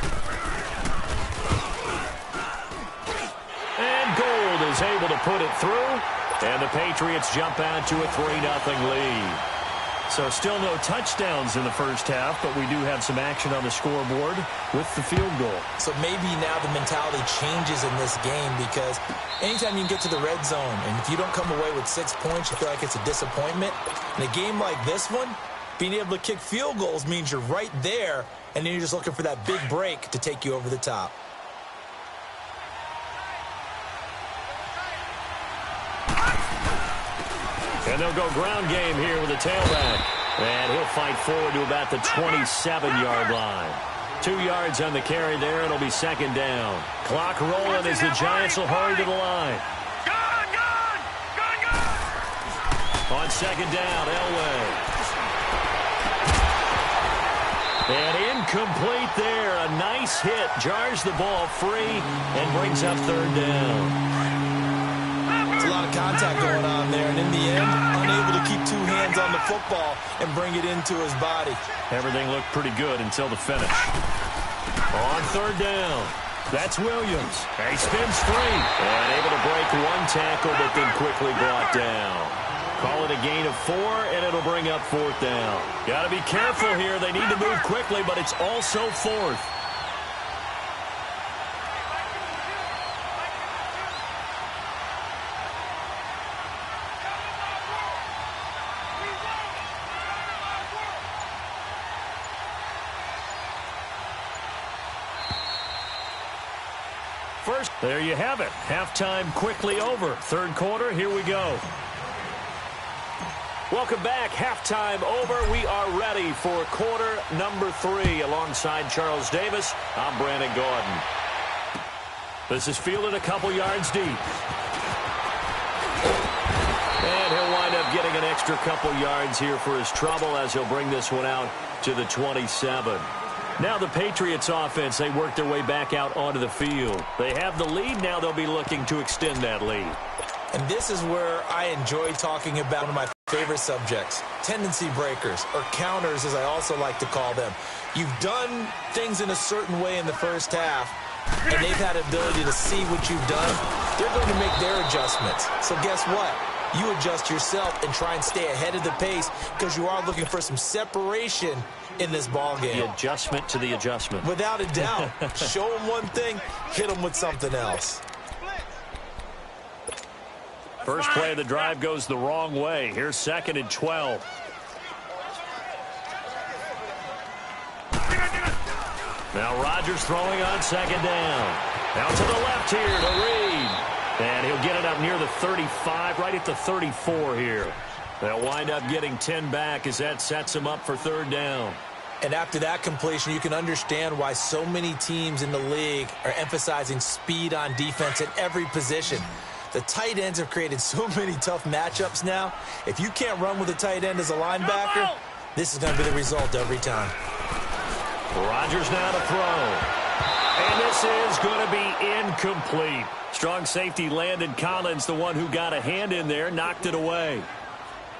And Gold is able to put it through, and the Patriots jump out to a 3-0 lead. So still no touchdowns in the first half, but we do have some action on the scoreboard with the field goal. So maybe now the mentality changes in this game, because anytime you can get to the red zone, and if you don't come away with 6 points, you feel like it's a disappointment. In a game like this one, being able to kick field goals means you're right there, and then you're just looking for that big break to take you over the top. And they'll go ground game here with a tailback. And he'll fight forward to about the 27-yard line. 2 yards on the carry there. It'll be second down. Clock rolling as the Giants will hurry to the line. On second down, Elway. And incomplete there. A nice hit. Jars the ball free and brings up 3rd down. It's a lot of contact going on there, and in the end, unable to keep 2 hands on the football and bring it into his body. Everything looked pretty good until the finish. On 3rd down, that's Williams. He spins free and able to break 1 tackle, but then quickly brought down. Call it a gain of 4, and it'll bring up 4th down. Got to be careful here. They need to move quickly, but it's also 4th. First, there you have it. Halftime quickly over. 3rd quarter, here we go. Welcome back. Halftime over. We are ready for quarter number 3. Alongside Charles Davis, I'm Brandon Gordon. This is fielded a couple yards deep. And he'll wind up getting an extra couple yards here for his trouble as he'll bring this one out to the 27. Now the Patriots offense, they work their way back out onto the field. They have the lead. Now they'll be looking to extend that lead. And this is where I enjoy talking about one of my favorite subjects, tendency breakers, or counters as I also like to call them. You've done things in a certain way in the first half, and they've had ability to see what you've done. They're going to make their adjustments. So guess what? You adjust yourself and try and stay ahead of the pace, because you are looking for some separation in this ball game. The adjustment to the adjustment. Without a doubt. Show them one thing, hit them with something else. First play of the drive goes the wrong way. Here's 2nd and 12. Now Rodgers throwing on 2nd down. Now to the left here to Reed. And he'll get it up near the 35, right at the 34 here. They'll wind up getting 10 back as that sets them up for 3rd down. And after that completion, you can understand why so many teams in the league are emphasizing speed on defense at every position.
The tight ends have created so many tough matchups now. If you can't run with a tight end as a linebacker, this is going to be the result every time.
Rodgers now to throw. And this is going to be incomplete. Strong safety Landon Collins, the one who got a hand in there, knocked it away.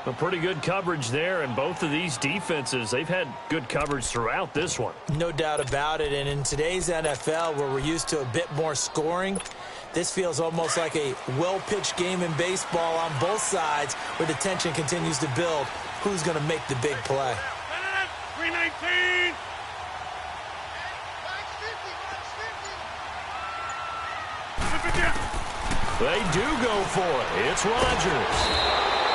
A pretty good coverage there, and both of these defenses, they've had good coverage throughout this one.
No doubt about it, and in today's NFL, where we're used to a bit more scoring, this feels almost like a well-pitched game in baseball on both sides, where the tension continues to build. Who's going to make the big play?
319.
They do go for it. It's Rodgers.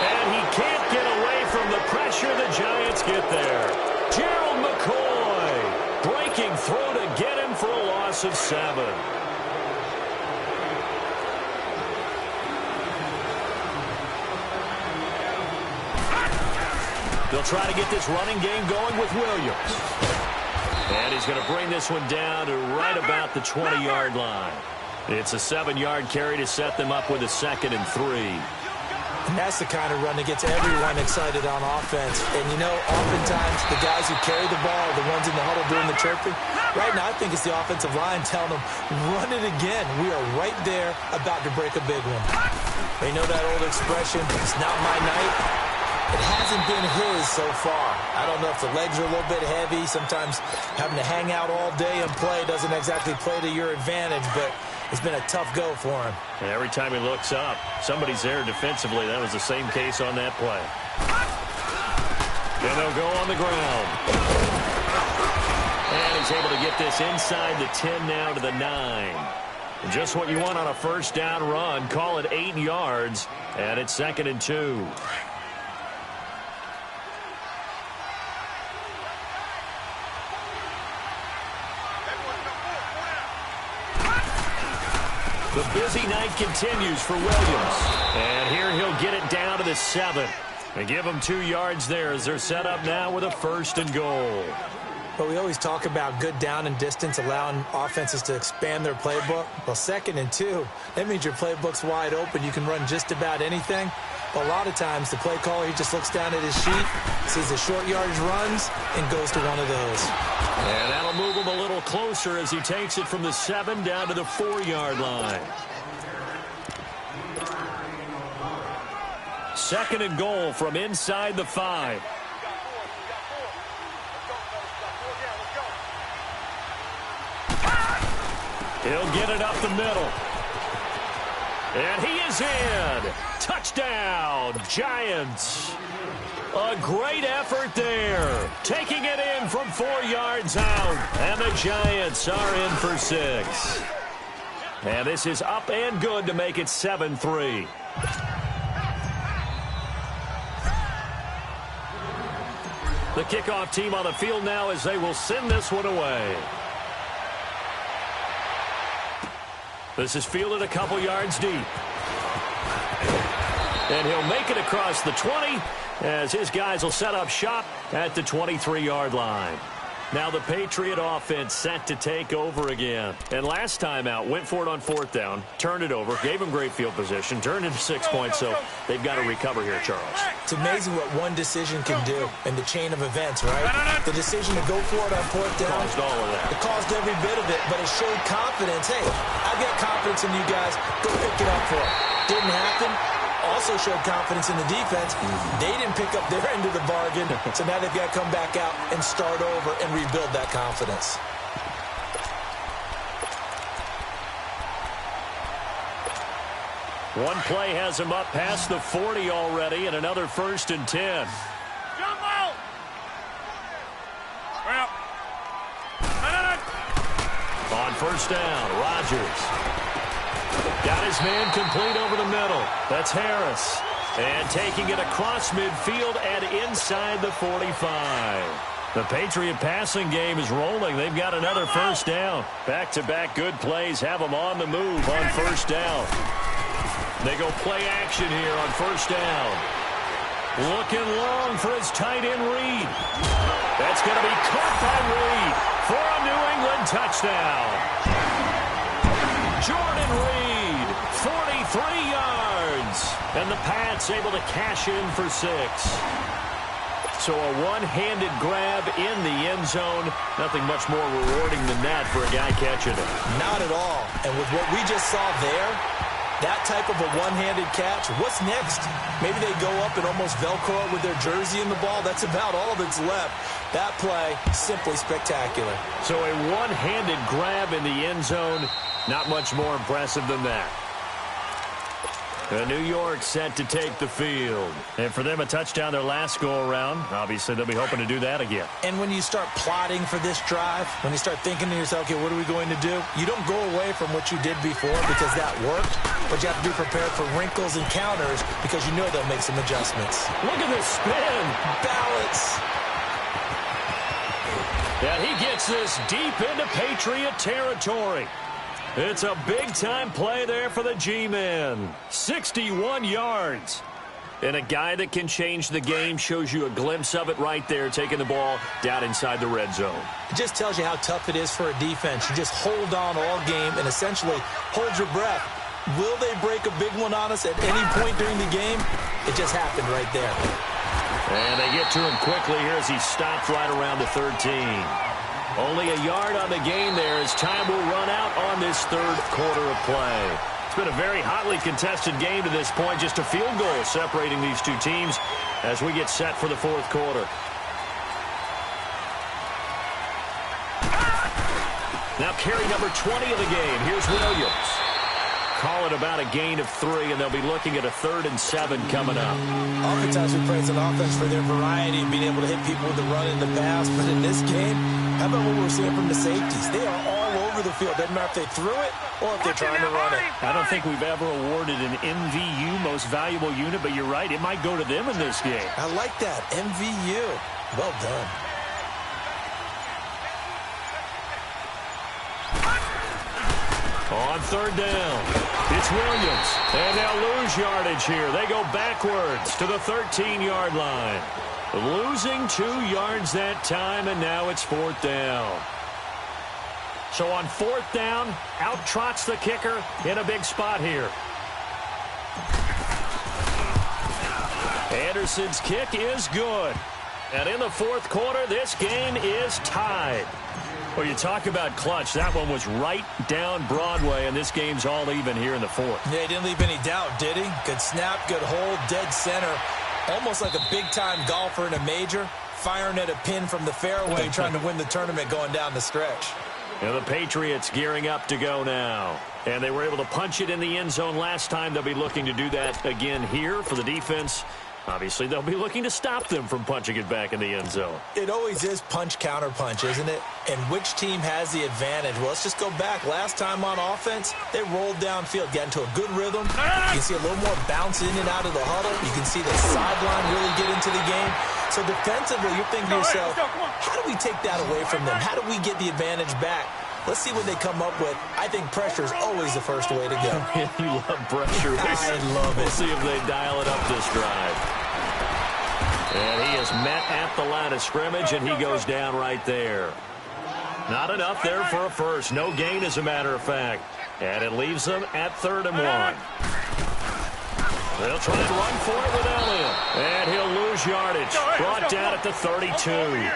And he can't get away from the pressure. The Giants get there. Gerald McCoy breaking through to get him for a loss of 7. They'll try to get this running game going with Williams. And he's going to bring this one down to right about the 20-yard line. It's a 7-yard carry to set them up with a 2nd and 3.
And that's the kind of run that gets everyone excited on offense. And, you know, oftentimes the guys who carry the ball are the ones in the huddle doing the chirping. Right now, I think it's the offensive line telling them, run it again. We are right there about to break a big one. They know that old expression, it's not my night. It hasn't been his so far. I don't know if the legs are a little bit heavy. Sometimes having to hang out all day and play doesn't exactly play to your advantage, but it's been a tough go for him.
And every time he looks up, somebody's there defensively. That was the same case on that play. And they'll go on the ground. And he's able to get this inside the 10 now to the 9. And just what you want on a first down run. Call it 8 yards, and it's 2nd and 2. The busy night continues for Williams. And here he'll get it down to the 7. And give them 2 yards there as they're set up now with a 1st and goal.
But we always talk about good down and distance, allowing offenses to expand their playbook. Well, 2nd and 2, that means your playbook's wide open. You can run just about anything. But a lot of times, the play caller, he just looks down at his sheet, sees the short yardage runs, and goes to one of those.
And that'll move him a little closer as he takes it from the 7 down to the 4-yard line. 2nd and goal from inside the 5. He'll get it up the middle. And he is in. Touchdown, Giants. A great effort there. Taking it in from 4 yards out. And the Giants are in for 6. And this is up and good to make it 7-3. The kickoff team on the field now as they will send this one away. This is fielded a couple yards deep. And he'll make it across the 20 as his guys will set up shop at the 23-yard line. Now the Patriot offense set to take over again. And last time out, went for it on 4th down, turned it over, gave them great field position, turned into 6 points, so they've got to recover here, Charles.
It's amazing what one decision can do in the chain of events, right? The decision to go for it on 4th down.
Caused all of that.
It caused every bit of it, but it showed confidence. Hey, I've got confidence in you guys. Go pick it up for it. Didn't happen. Also showed confidence in the defense. They didn't pick up their end of the bargain, so now they've got to come back out and start over and rebuild that confidence.
One play has him up past the 40 already, and another 1st and 10.
Jump out! Well.
On 1st down, Rodgers. Got his man complete over the middle. That's Harris. And taking it across midfield and inside the 45. The Patriot passing game is rolling. They've got another 1st down. Back-to-back good plays have them on the move on 1st down. They go play action here on 1st down. Looking long for his tight end Reed. That's going to be caught by Reed for a New England touchdown. Jordan Reed, 3 yards. And the Pats able to cash in for 6. So a one-handed grab in the end zone. Nothing much more rewarding than that for a guy catching it.
Not at all. And with what we just saw there, that type of a one-handed catch, what's next? Maybe they go up and almost Velcro it with their jersey in the ball. That's about all that's left. That play, simply spectacular.
So a one-handed grab in the end zone. Not much more impressive than that. New York set to take the field. And for them, a touchdown their last go-around. Obviously, they'll be hoping to do that again.
And when you start plotting for this drive, when you start thinking to yourself, okay, what are we going to do? You don't go away from what you did before because that worked, but you have to be prepared for wrinkles and counters because you know they'll make some adjustments.
Look at this spin.
Balance.
And he gets this deep into Patriot territory. It's a big-time play there for the G-Men. 61 yards. And a guy that can change the game shows you a glimpse of it right there, taking the ball down inside the red zone.
It just tells you how tough it is for a defense. You just hold on all game and essentially hold your breath. Will they break a big one on us at any point during the game? It just happened right there.
And they get to him quickly here as he stops right around the 13. Only a yard on the gain there as time will run out on this third quarter of play. It's been a very hotly contested game to this point. Just a field goal separating these two teams as we get set for the fourth quarter. Now carry number 20 of the game. Here's Williams. Call it about a gain of 3, and they'll be looking at a 3rd and 7 coming up.
Oftentimes we praise an offense for their variety of being able to hit people with the run and the pass, but in this game, how about what we're seeing from the safeties? They are all over the field. Doesn't matter if they threw it or if they're trying to run it.
I don't think we've ever awarded an MVU, most valuable unit, but you're right, it might go to them in this game.
I like that, MVU. Well done.
On 3rd down, it's Williams, and they'll lose yardage here. They go backwards to the 13-yard line. Losing 2 yards that time, and now it's 4th down. So on 4th down, out trots the kicker in a big spot here. Anderson's kick is good. And in the fourth quarter, this game is tied. Well, you talk about clutch. That one was right down Broadway, and this game's all even here in the fourth.
Yeah, he didn't leave any doubt, did he? Good snap, good hold, dead center. Almost like a big-time golfer in a major, firing at a pin from the fairway, trying to win the tournament going down the stretch.
And the Patriots gearing up to go now. And they were able to punch it in the end zone last time. They'll be looking to do that again here for the defense. Obviously, they'll be looking to stop them from punching it back in the end zone.
It always is punch, counter punch, isn't it? And which team has the advantage? Well, let's just go back. Last time on offense, they rolled downfield, got into a good rhythm. You can see a little more bounce in and out of the huddle. You can see the sideline really get into the game. So defensively, you're thinking to yourself, how do we take that away from them? How do we get the advantage back? Let's see what they come up with. I think pressure is always the first way to go.
You love pressure.
I love it.
We'll see if they dial it up this drive. And he is met at the line of scrimmage, and he goes down right there. Not enough there for a first. No gain, as a matter of fact. And it leaves them at 3rd and 1. They'll try and run for it with Elliott. And he'll lose yardage. Brought down at the 32.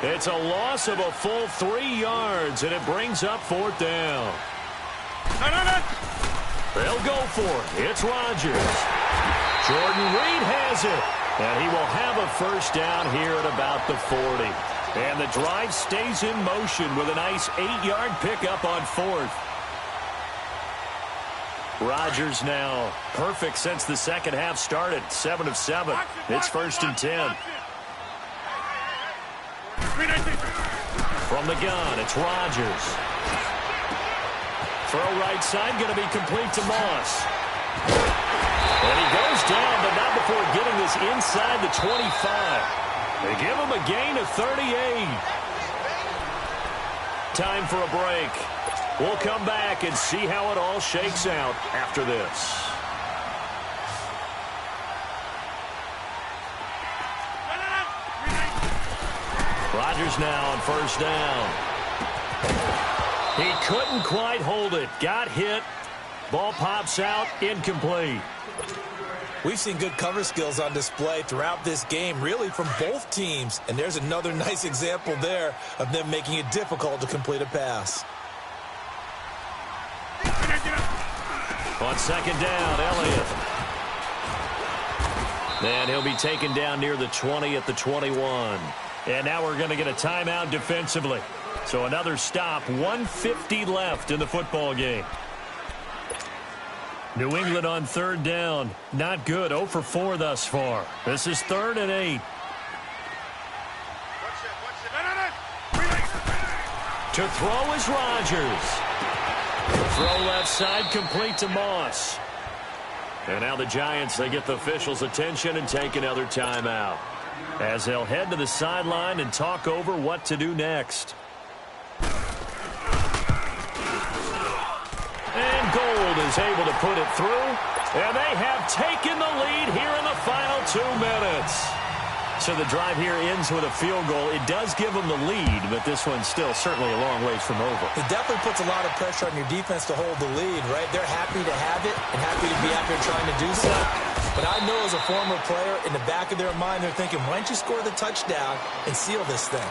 It's a loss of a full 3 yards, and it brings up 4th down. They'll go for it. It's Rodgers. Jordan Reed has it, and he will have a first down here at about the 40. And the drive stays in motion with a nice 8-yard pickup on 4th. Rodgers now perfect since the second half started. 7 of 7. It's 1st and 10. From the gun, it's Rodgers. Throw right side, going to be complete to Moss. And he goes down, but not before getting this inside the 25. They give him a gain of 38. Time for a break. We'll come back and see how it all shakes out after this. Rodgers now on 1st down. He couldn't quite hold it. Got hit, Ball pops out, incomplete.
We've seen good cover skills on display throughout this game, really from both teams. And there's another nice example there of them making it difficult to complete a pass.
On second down, Elliott. And he'll be taken down near the 20 at the 21. And now we're going to get a timeout defensively. So another stop, 1:50 left in the football game. New England on third down. Not good, 0 for 4 thus far. This is 3rd and 8. To throw is Rodgers. Throw left side, complete to Moss. And now the Giants, they get the officials' attention and take another timeout, as they'll head to the sideline and talk over what to do next. And Gold is able to put it through, and they have taken the lead here in the final 2 minutes. So the drive here ends with a field goal. It does give them the lead, but this one's still certainly a long ways from over.
It definitely puts a lot of pressure on your defense to hold the lead, right? They're happy to have it and happy to be out there trying to do so. But I know as a former player, in the back of their mind, they're thinking, why don't you score the touchdown and seal this thing?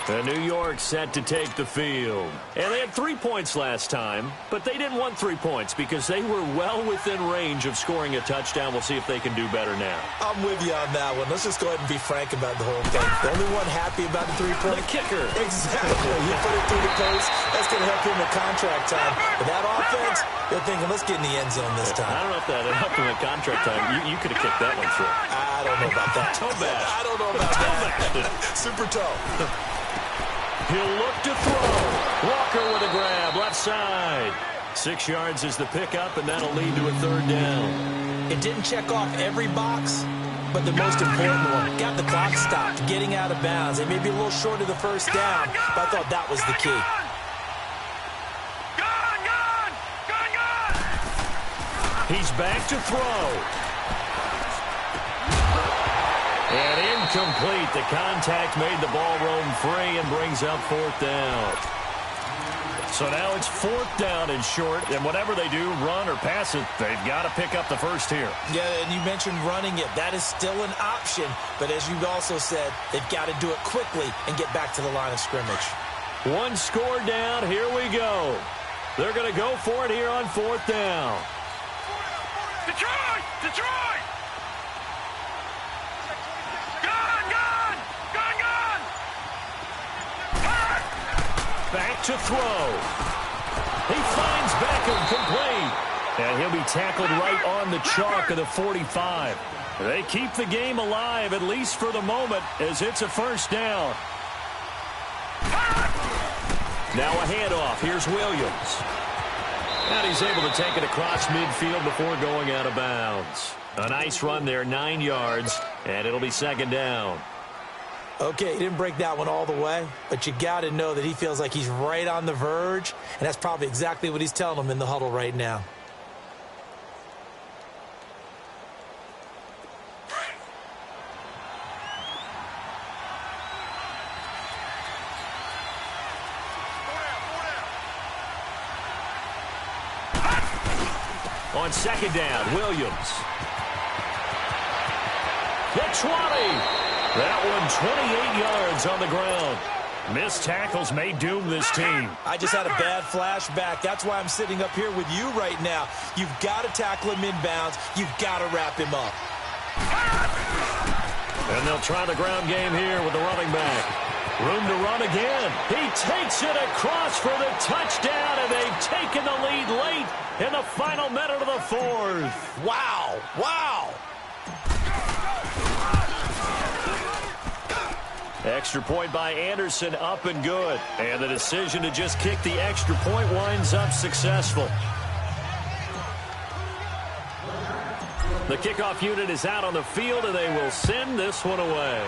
And New York set to take the field. And they had 3 points last time, but they didn't want 3 points because they were well within range of scoring a touchdown. We'll see if they can do better now.
I'm with you on that one. Let's just go ahead and be frank about the whole thing. The only one happy about the 3-point.
The kicker.
Exactly. You put it through the post. That's going to help him in contract time. But that offense, they're thinking, let's get in the end zone this time.
I don't know if that helped him in contract time. You could have kicked that one through.
I don't know about that.
Toe bash.
I don't know about that. Super toe.
He'll look to throw. Walker with a grab, left side. 6 yards is the pickup, and that'll lead to a 3rd down.
It didn't check off every box, but the most important one. Got the clock stopped, getting out of bounds. They may be a little short of the first down, but I thought that was the key.
He's back to throw. And incomplete. The contact made the ball roam free and brings up 4th down. So now it's 4th down and short, and whatever they do, run or pass it, they've got to pick up the first here.
Yeah, and you mentioned running it. That is still an option, but as you also said, they've got to do it quickly and get back to the line of scrimmage.
1 score down. Here we go. They're going to go for it here on 4th down.
Detroit! Detroit!
Back to throw. He finds Beckham complete. And he'll be tackled right on the chalk of the 45. They keep the game alive, at least for the moment, as it's a 1st down. Now a handoff. Here's Williams. And he's able to take it across midfield before going out of bounds. A nice run there, 9 yards, and it'll be 2nd down.
Okay, he didn't break that one all the way, but you got to know that he feels like he's right on the verge, and that's probably exactly what he's telling them in the huddle right now.
On 2nd down, Williams. The 20. That one 28 yards on the ground. Missed tackles may doom this team.
I just had a bad flashback. That's why I'm sitting up here with you right now. You've got to tackle him inbounds. You've got to wrap him up.
And they'll try the ground game here with the running back. Room to run again. He takes it across for the touchdown, and they've taken the lead late in the final minute of the 4th.
Wow. Wow.
Extra point by Anderson, up and good. And the decision to just kick the extra point winds up successful. The kickoff unit is out on the field, and they will send this one away.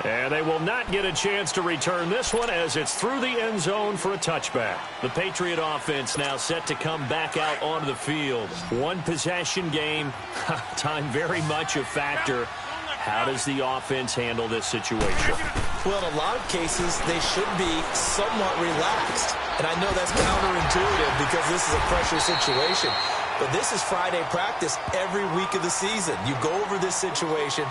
And they will not get a chance to return this one as it's through the end zone for a touchback. The Patriot offense now set to come back out onto the field. 1 possession game. Time very much a factor. How does the offense handle this situation?
Well, in a lot of cases, they should be somewhat relaxed. And I know that's counterintuitive because this is a pressure situation. But this is Friday practice every week of the season. You go over this situation,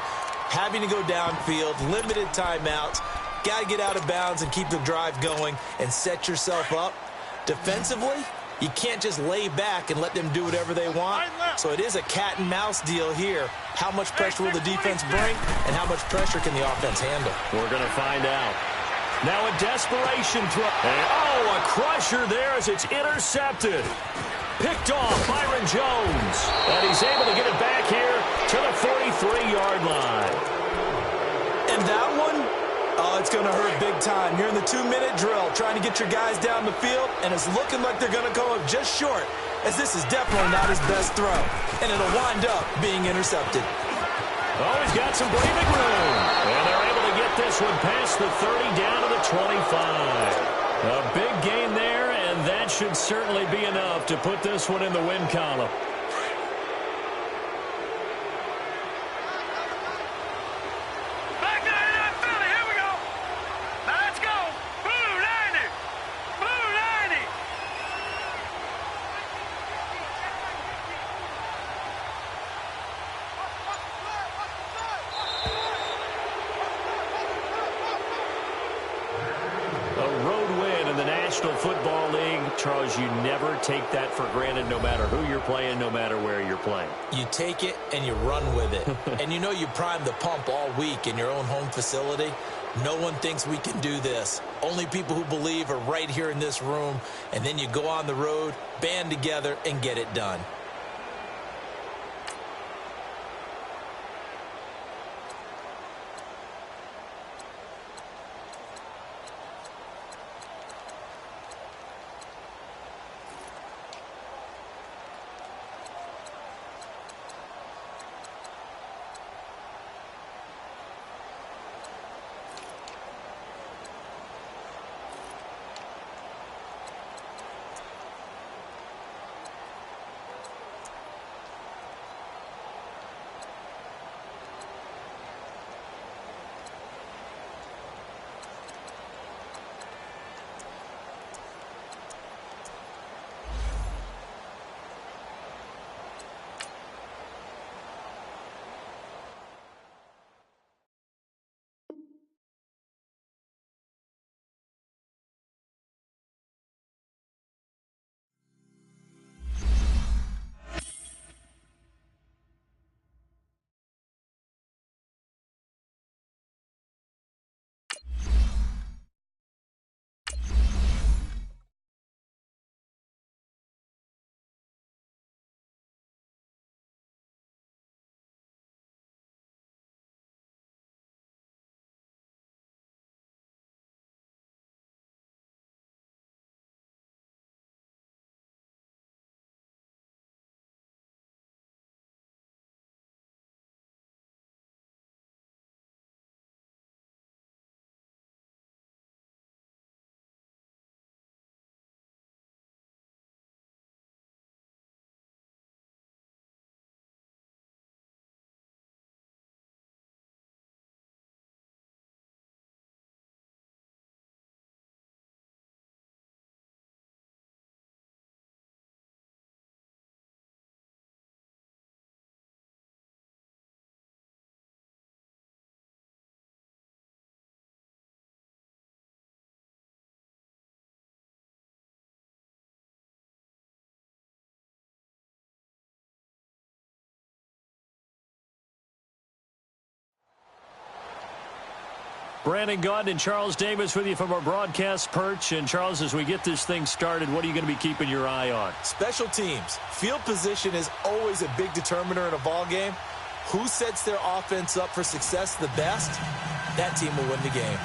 having to go downfield, limited timeouts, got to get out of bounds and keep the drive going and set yourself up. Defensively, you can't just lay back and let them do whatever they want. So it is a cat and mouse deal here. How much pressure will the defense bring, and how much pressure can the offense handle?
We're going to find out. Now a desperation throw. And, a crusher there as it's intercepted. Picked off Byron Jones. And he's able to get it back here to the 43-yard line.
And that one, it's going to hurt big time. You're in the 2-minute drill trying to get your guys down the field, and it's looking like they're going to go up just short, as this is definitely not his best throw. And it'll wind up being intercepted.
Oh, he's got some breathing room. And they're able to get this one past the 30 down to the 25. A big gain there, and that should certainly be enough to put this one in the win column.
Back to the Philly. Here we go. Now let's go. Blue 90. Blue 90.
A road win in the National Football League. Charles, you never take that for granted no matter who you're playing, no matter where you're playing.
You take it and you run with it. And you know you primed the pump all week in your own home facility. No one thinks we can do this. Only people who believe are right here in this room. And then you go on the road, band together, and get it done.
Brandon Gaudin and Charles Davis with you from our broadcast perch. And, Charles, as we get this thing started, what are you going to be keeping your eye on?
Special teams. Field position is always a big determiner in a ball game. Who sets their offense up for success the best, that team will win the game.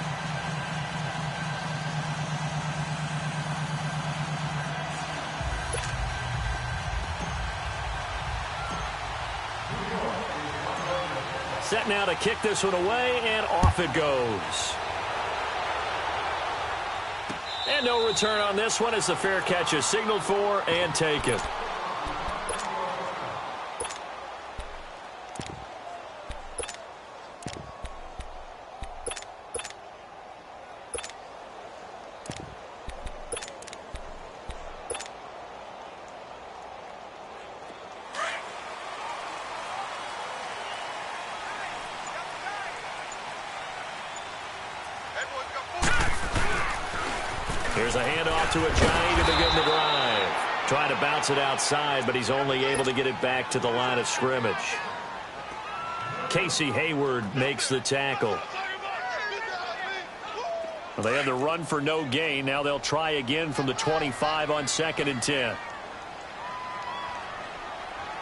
Set now to kick this one away, and off it goes. And no return on this one as the fair catch is signaled for and taken. Here's a handoff to a Giant to begin the drive. Trying to bounce it outside, but he's only able to get it back to the line of scrimmage. Casey Hayward makes the tackle. Well, they had the run for no gain. Now they'll try again from the 25 on 2nd and 10.
All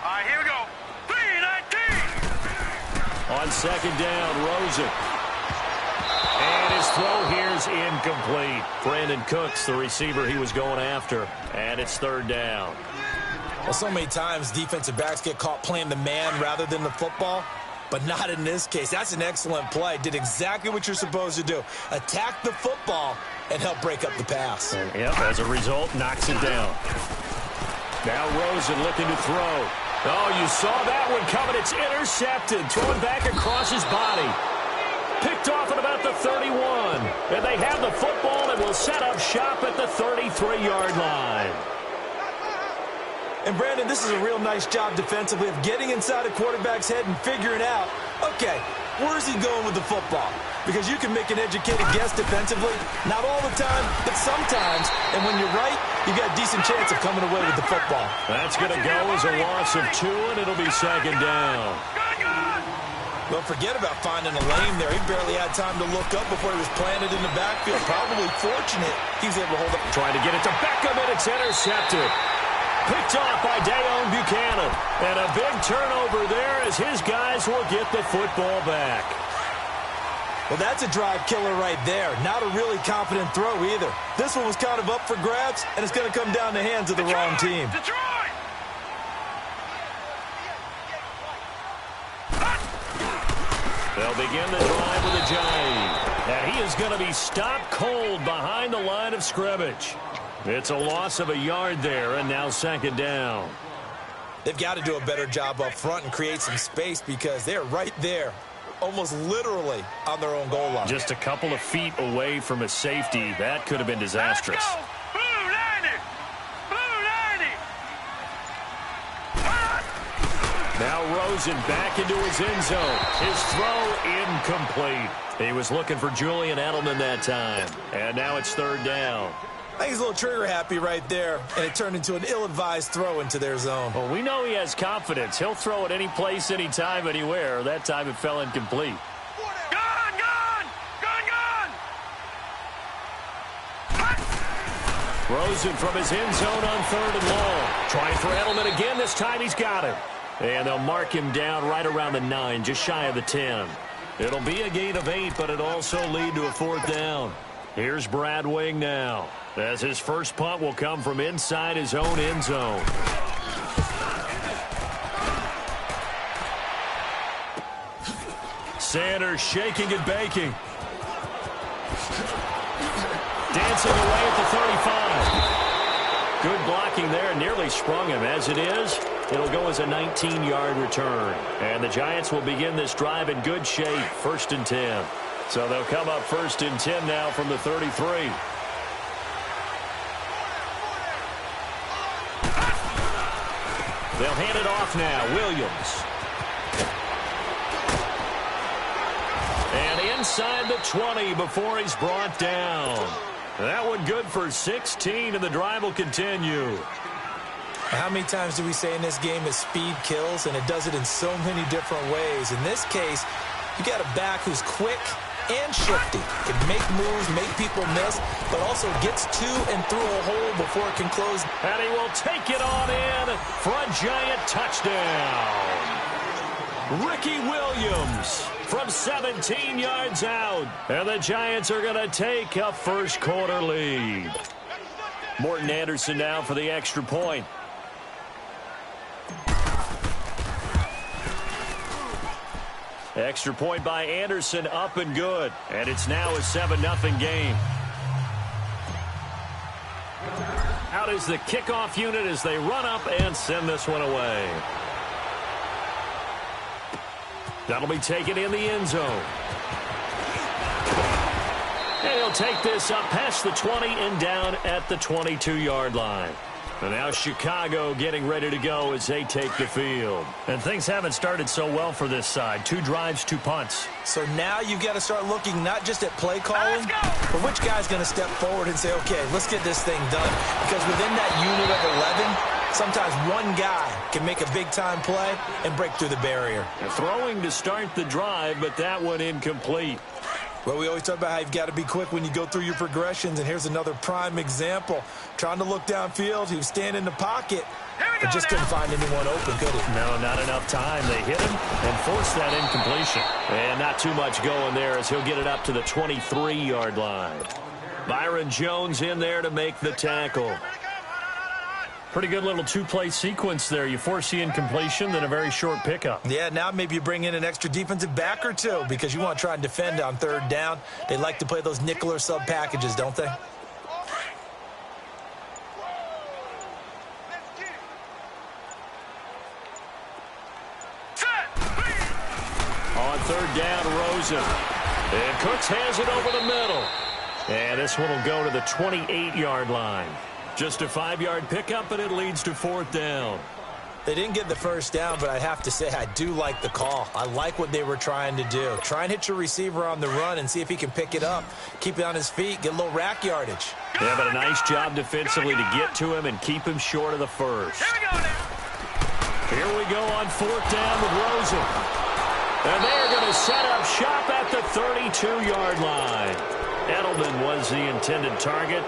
right, here we go. 3-19.
On 2nd down, Rosen. And his throw here's incomplete. Brandon Cooks, the receiver he was going after. And it's 3rd down.
Well, so many times defensive backs get caught playing the man rather than the football. But not in this case. That's an excellent play. Did exactly what you're supposed to do. Attack the football and help break up the pass.
Yep, as a result, knocks it down. Now Rosen looking to throw. Oh, you saw that one coming. It's intercepted. Throwing back across his body. Picked off at about the 31. And they have the football and will set up shop at the 33-yard line.
And, Brandon, this is a real nice job defensively of getting inside a quarterback's head and figuring out, okay, where's he going with the football? Because you can make an educated guess defensively. Not all the time, but sometimes. And when you're right, you got a decent chance of coming away with the football.
That's going to go as a loss of 2, and it'll be 2nd down.
Don't forget about finding a lane there. He barely had time to look up before he was planted in the backfield. Probably fortunate he was able to hold up.
Trying to get it to Beckham, and it's intercepted. Picked off by Dayon Buchanan. And a big turnover there as his guys will get the football back.
Well, that's a drive killer right there. Not a really confident throw either. This one was kind of up for grabs, and it's going to come down the hands of the wrong team.
Detroit!
They'll begin the drive with a Giant. And he is going to be stopped cold behind the line of scrimmage. It's a loss of a yard there, and now 2nd down.
They've got to do a better job up front and create some space because they're right there, almost literally on their own goal line.
Just a couple of feet away from a safety. That could have been disastrous.
Let's go! Blue 90! Blue 90!
Now Rosen back into his end zone. His throw incomplete. He was looking for Julian Edelman that time. And now it's 3rd down.
I think he's a little trigger happy right there, and it turned into an ill-advised throw into their zone.
Well, we know he has confidence. He'll throw it any place, anytime, anywhere. That time it fell incomplete.
Gone! Gone! Gone! Gone!
Rosen from his end zone on 3rd and long. Trying for Edelman again. This time he's got it. And they'll mark him down right around the 9, just shy of the 10. It'll be a gain of 8, but it'll also lead to a 4th down. Here's Brad Wing now, as his first punt will come from inside his own end zone. Sanders shaking and baking. Dancing away at the 35. Good blocking there, nearly sprung him. As it is, it'll go as a 19-yard return. And the Giants will begin this drive in good shape, 1st and 10. So they'll come up 1st and 10 now from the 33. They'll hand it off now. Williams. And inside the 20 before he's brought down. That one good for 16, and the drive will continue.
How many times do we say in this game that speed kills, and it does it in so many different ways? In this case, you got a back who's quick and shifty, can make moves, make people miss, but also gets to and through a hole before it can close.
And he will take it on in for a Giant touchdown. Ricky Williams from 17 yards out. And the Giants are going to take a first-quarter lead. Morton Anderson now for the extra point. Extra point by Anderson, up and good. And it's now a 7-0 game. Out is the kickoff unit as they run up and send this one away. That'll be taken in the end zone. And he'll take this up past the 20 and down at the 22-yard line. And now Chicago getting ready to go as they take the field.
And things haven't started so well for this side. 2 drives, 2 punts.
So now you've got to start looking not just at play calling, but which guy's going to step forward and say, okay, let's get this thing done. Because within that unit of 11, sometimes one guy can make a big-time play and break through the barrier.
Throwing to start the drive, but that one incomplete.
Well, we always talk about how you've got to be quick when you go through your progressions, and here's another prime example. Trying to look downfield, he was standing in the pocket, but just couldn't find anyone open, could he?
No, not enough time. They hit him and forced that incompletion. And not too much going there as he'll get it up to the 23-yard line. Byron Jones in there to make the tackle.
Pretty good little 2-play sequence there. You force the incompletion, then a very short pickup.
Yeah, now maybe you bring in an extra defensive back or two because you want to try and defend on 3rd down. They like to play those nickel or sub packages, don't they?
On 3rd down, Rosen. And Cooks has it over the middle. And this one will go to the 28-yard line. Just a 5-yard pickup, and it leads to 4th down.
They didn't get the 1st down, but I have to say I do like the call. I like what they were trying to do. Try and hit your receiver on the run and see if he can pick it up. Keep it on his feet, get a little rack yardage.
Yeah, but a nice job defensively to get to him and keep him short of the 1st. Here we go on 4th down with Rosen. And they're going to set up shop at the 32-yard line. Edelman was the intended target.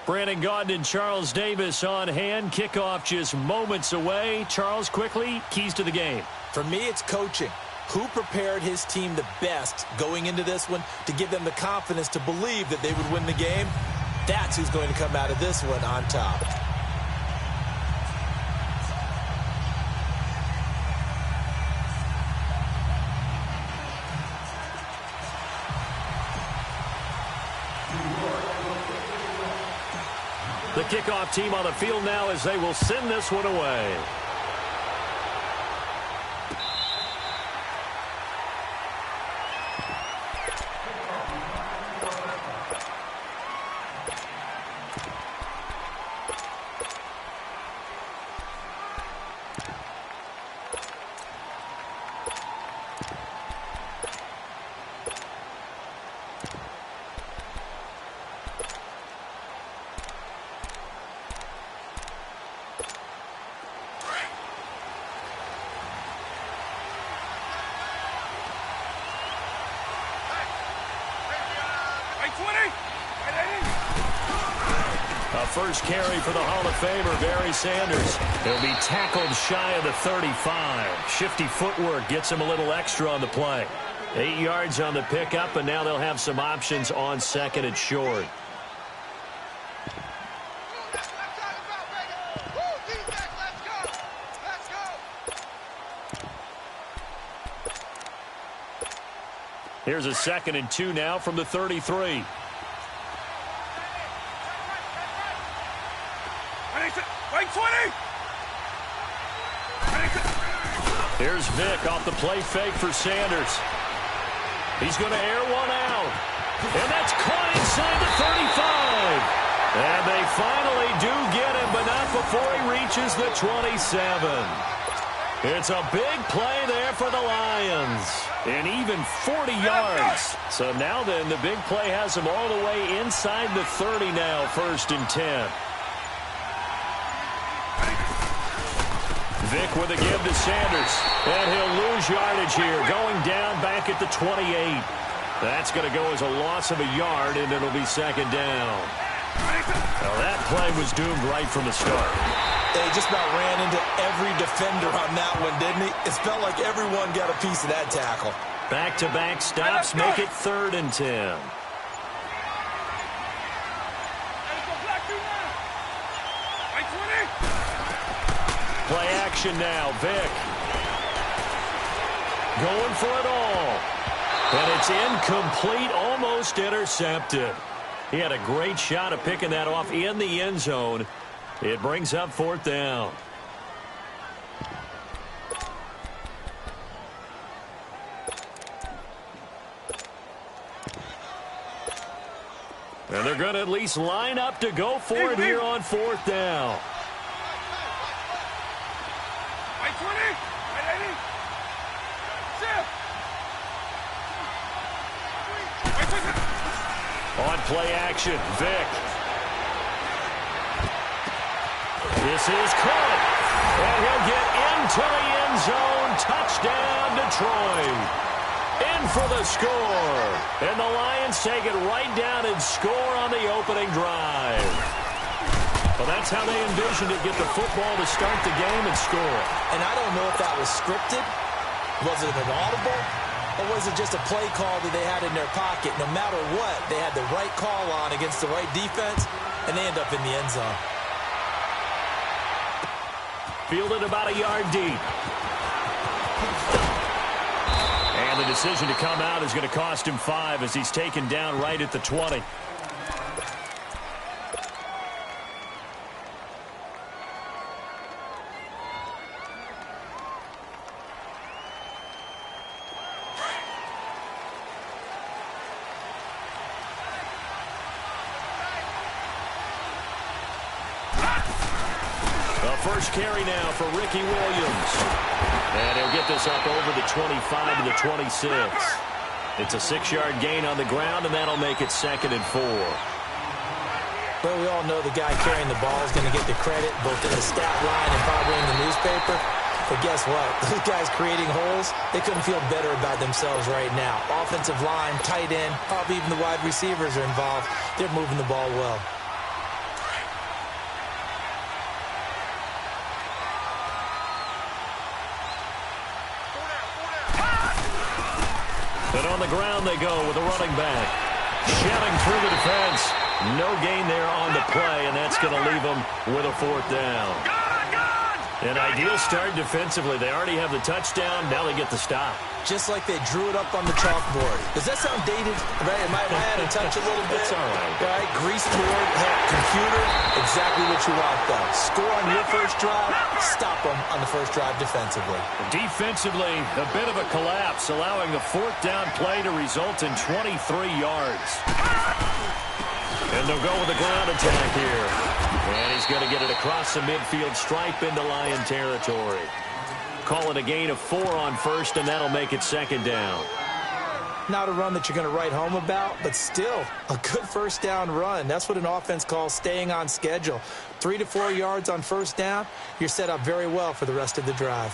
Brandon Gaudin and Charles Davis on hand. Kickoff just moments away. Charles, quickly, keys to the game.
For me, it's coaching. Who prepared his team the best going into this one to give them the confidence to believe that they would win the game? That's who's going to come out of this one on top.
kickoff team on the field now as they will send this one away. First carry for the Hall of Famer, Barry Sanders. He'll be tackled shy of the 35. Shifty footwork gets him a little extra on the play. 8 yards on the pickup, and now they'll have some options on second and short. Here's a 2nd and 2 now from the 33. Here's Vick off the play fake for Sanders. He's going to air one out. And that's caught inside the 35. And they finally do get him, but not before he reaches the 27. It's a big play there for the Lions. And even 40 yards. So now then, the big play has him all the way inside the 30 now, 1st and 10. Vick with a give to Sanders. And he'll lose yardage here, going down back at the 28. That's going to go as a loss of a yard, and it'll be 2nd down. Now that play was doomed right from the start.
They just about ran into every defender on that one, didn't he? It felt like everyone got a piece of that tackle.
Back-to-back stops make it 3rd and 10. Play action now. Vick going for it all. And it's incomplete, almost intercepted. He had a great shot of picking that off in the end zone. It brings up 4th down. And they're going to at least line up to go for it here on 4th down. On play action, Vick. This is caught. And he'll get into the end zone. Touchdown, Detroit. In for the score. And the Lions take it right down and score on the opening drive. Well, that's how they envisioned it. Get the football to start the game and score.
And I don't know if that was scripted. Was it an audible? Or was it just a play call that they had in their pocket? No matter what, they had the right call on against the right defense, and they end up in the end zone.
Fielded about a yard deep. And the decision to come out is going to cost him 5 as he's taken down right at the 20. First carry now for Ricky Williams. And he'll get this up over the 25 to the 26. It's a 6-yard gain on the ground, and that'll make it 2nd and 4.
Well, we all know the guy carrying the ball is going to get the credit both in the stat line and probably in the newspaper. But guess what? Those guys creating holes, they couldn't feel better about themselves right now. Offensive line, tight end, probably even the wide receivers are involved. They're moving the ball well.
But on the ground they go with a running back. Shelling through the defense. No gain there on the play, and that's going to leave them with a 4th down.
An ideal start defensively. They already have the touchdown. Now they get the stop.
Just like they drew it up on the chalkboard. Does that sound dated? Right? Am I out of touch a little bit?
That's all right.
Right? Grease board, computer, exactly what you want, though. Score on your first drive, stop them on the first drive defensively.
Defensively, a bit of a collapse, allowing the fourth down play to result in 23 yards. And they'll go with a ground attack here. And he's going to get it across the midfield stripe into Lion territory. Call it a gain of 4 on first, and that'll make it second down.
Not a run that you're going to write home about, but still a good first down run. That's what an offense calls staying on schedule. 3 to 4 yards on first down, you're set up very well for the rest of the drive.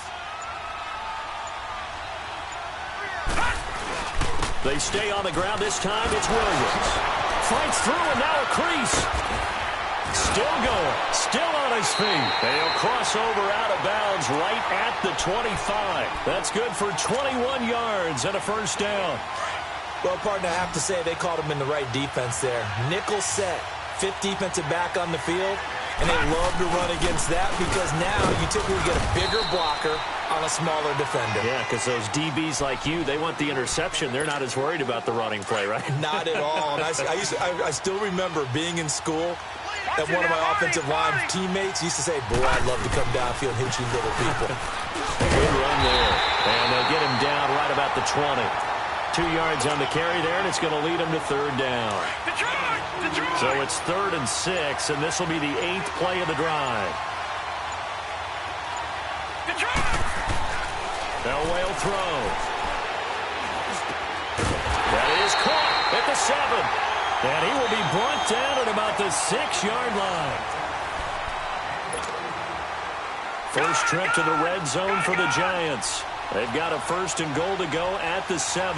They stay on the ground. This time it's Williams. Fights through, and now a crease. Still going, still on his feet. They'll cross over out of bounds right at the 25. That's good for 21 yards and a first down.
Well, partner, I have to say they called him in the right defense there. Nickel set, fifth defensive back on the field, and they love to run against that because now you typically get a bigger blocker on a smaller defender.
Yeah, because those DBs like you, they want the interception. They're not as worried about the running play, right?
Not at all. And I still remember being in school, and one of my offensive line teammates used to say, boy, I'd love to come downfield and hit you little people.
Good run there. And they'll get him down right about the 20. 2 yards on the carry there, and it's going to lead him to third down. So it's 3rd and 6, and this will be the 8th play of the drive. Elway throw. That is caught at the 7. And he will be brought down at about the 6-yard line. First trip to the red zone for the Giants. They've got a 1st and goal to go at the 7.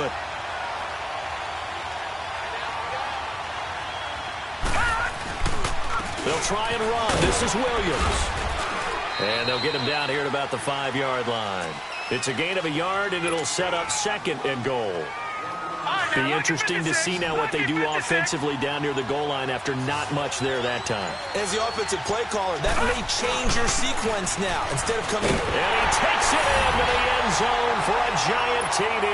They'll try and run. This is Williams. And they'll get him down here at about the 5-yard line. It's a gain of a yard, and it'll set up 2nd and goal. Be interesting to see now what they do offensively down near the goal line after not much there that time.
As the offensive play caller, that may change your sequence now. Instead of coming...
And he takes it into the end zone for a Giant TD.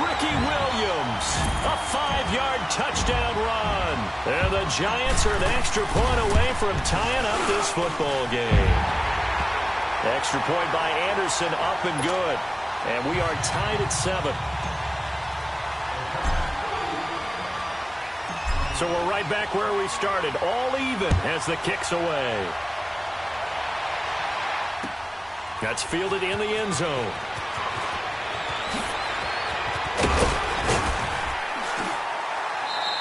Ricky Williams, a 5-yard touchdown run. And the Giants are an extra point away from tying up this football game. Extra point by Anderson, up and good. And we are tied at 7. So we're right back where we started, all even as the kick's away. That's fielded in the end zone.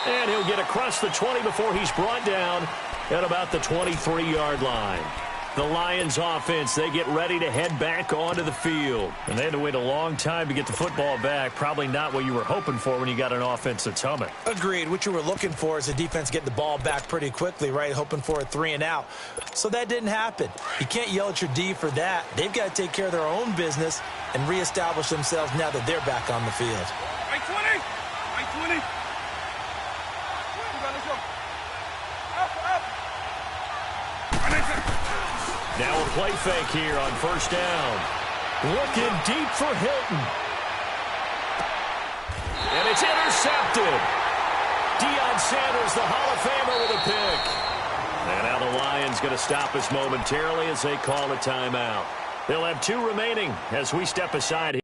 And he'll get across the 20 before he's brought down at about the 23-yard line. The Lions offense, they get ready to head back onto the field. And they had to wait a long time to get the football back. Probably not what you were hoping for when you got an offense that's humming.
Agreed. What you were looking for is the defense getting the ball back pretty quickly, right? Hoping for a 3-and-out. So that didn't happen. You can't yell at your D for that. They've got to take care of their own business and reestablish themselves now that they're back on the field.
Right 20. Right 20.
Now a play fake here on first down. Looking deep for Hilton. And it's intercepted. Deion Sanders, the Hall of Famer, with a pick. And now the Lions going to stop us momentarily as they call a timeout. They'll have 2 remaining as we step aside here.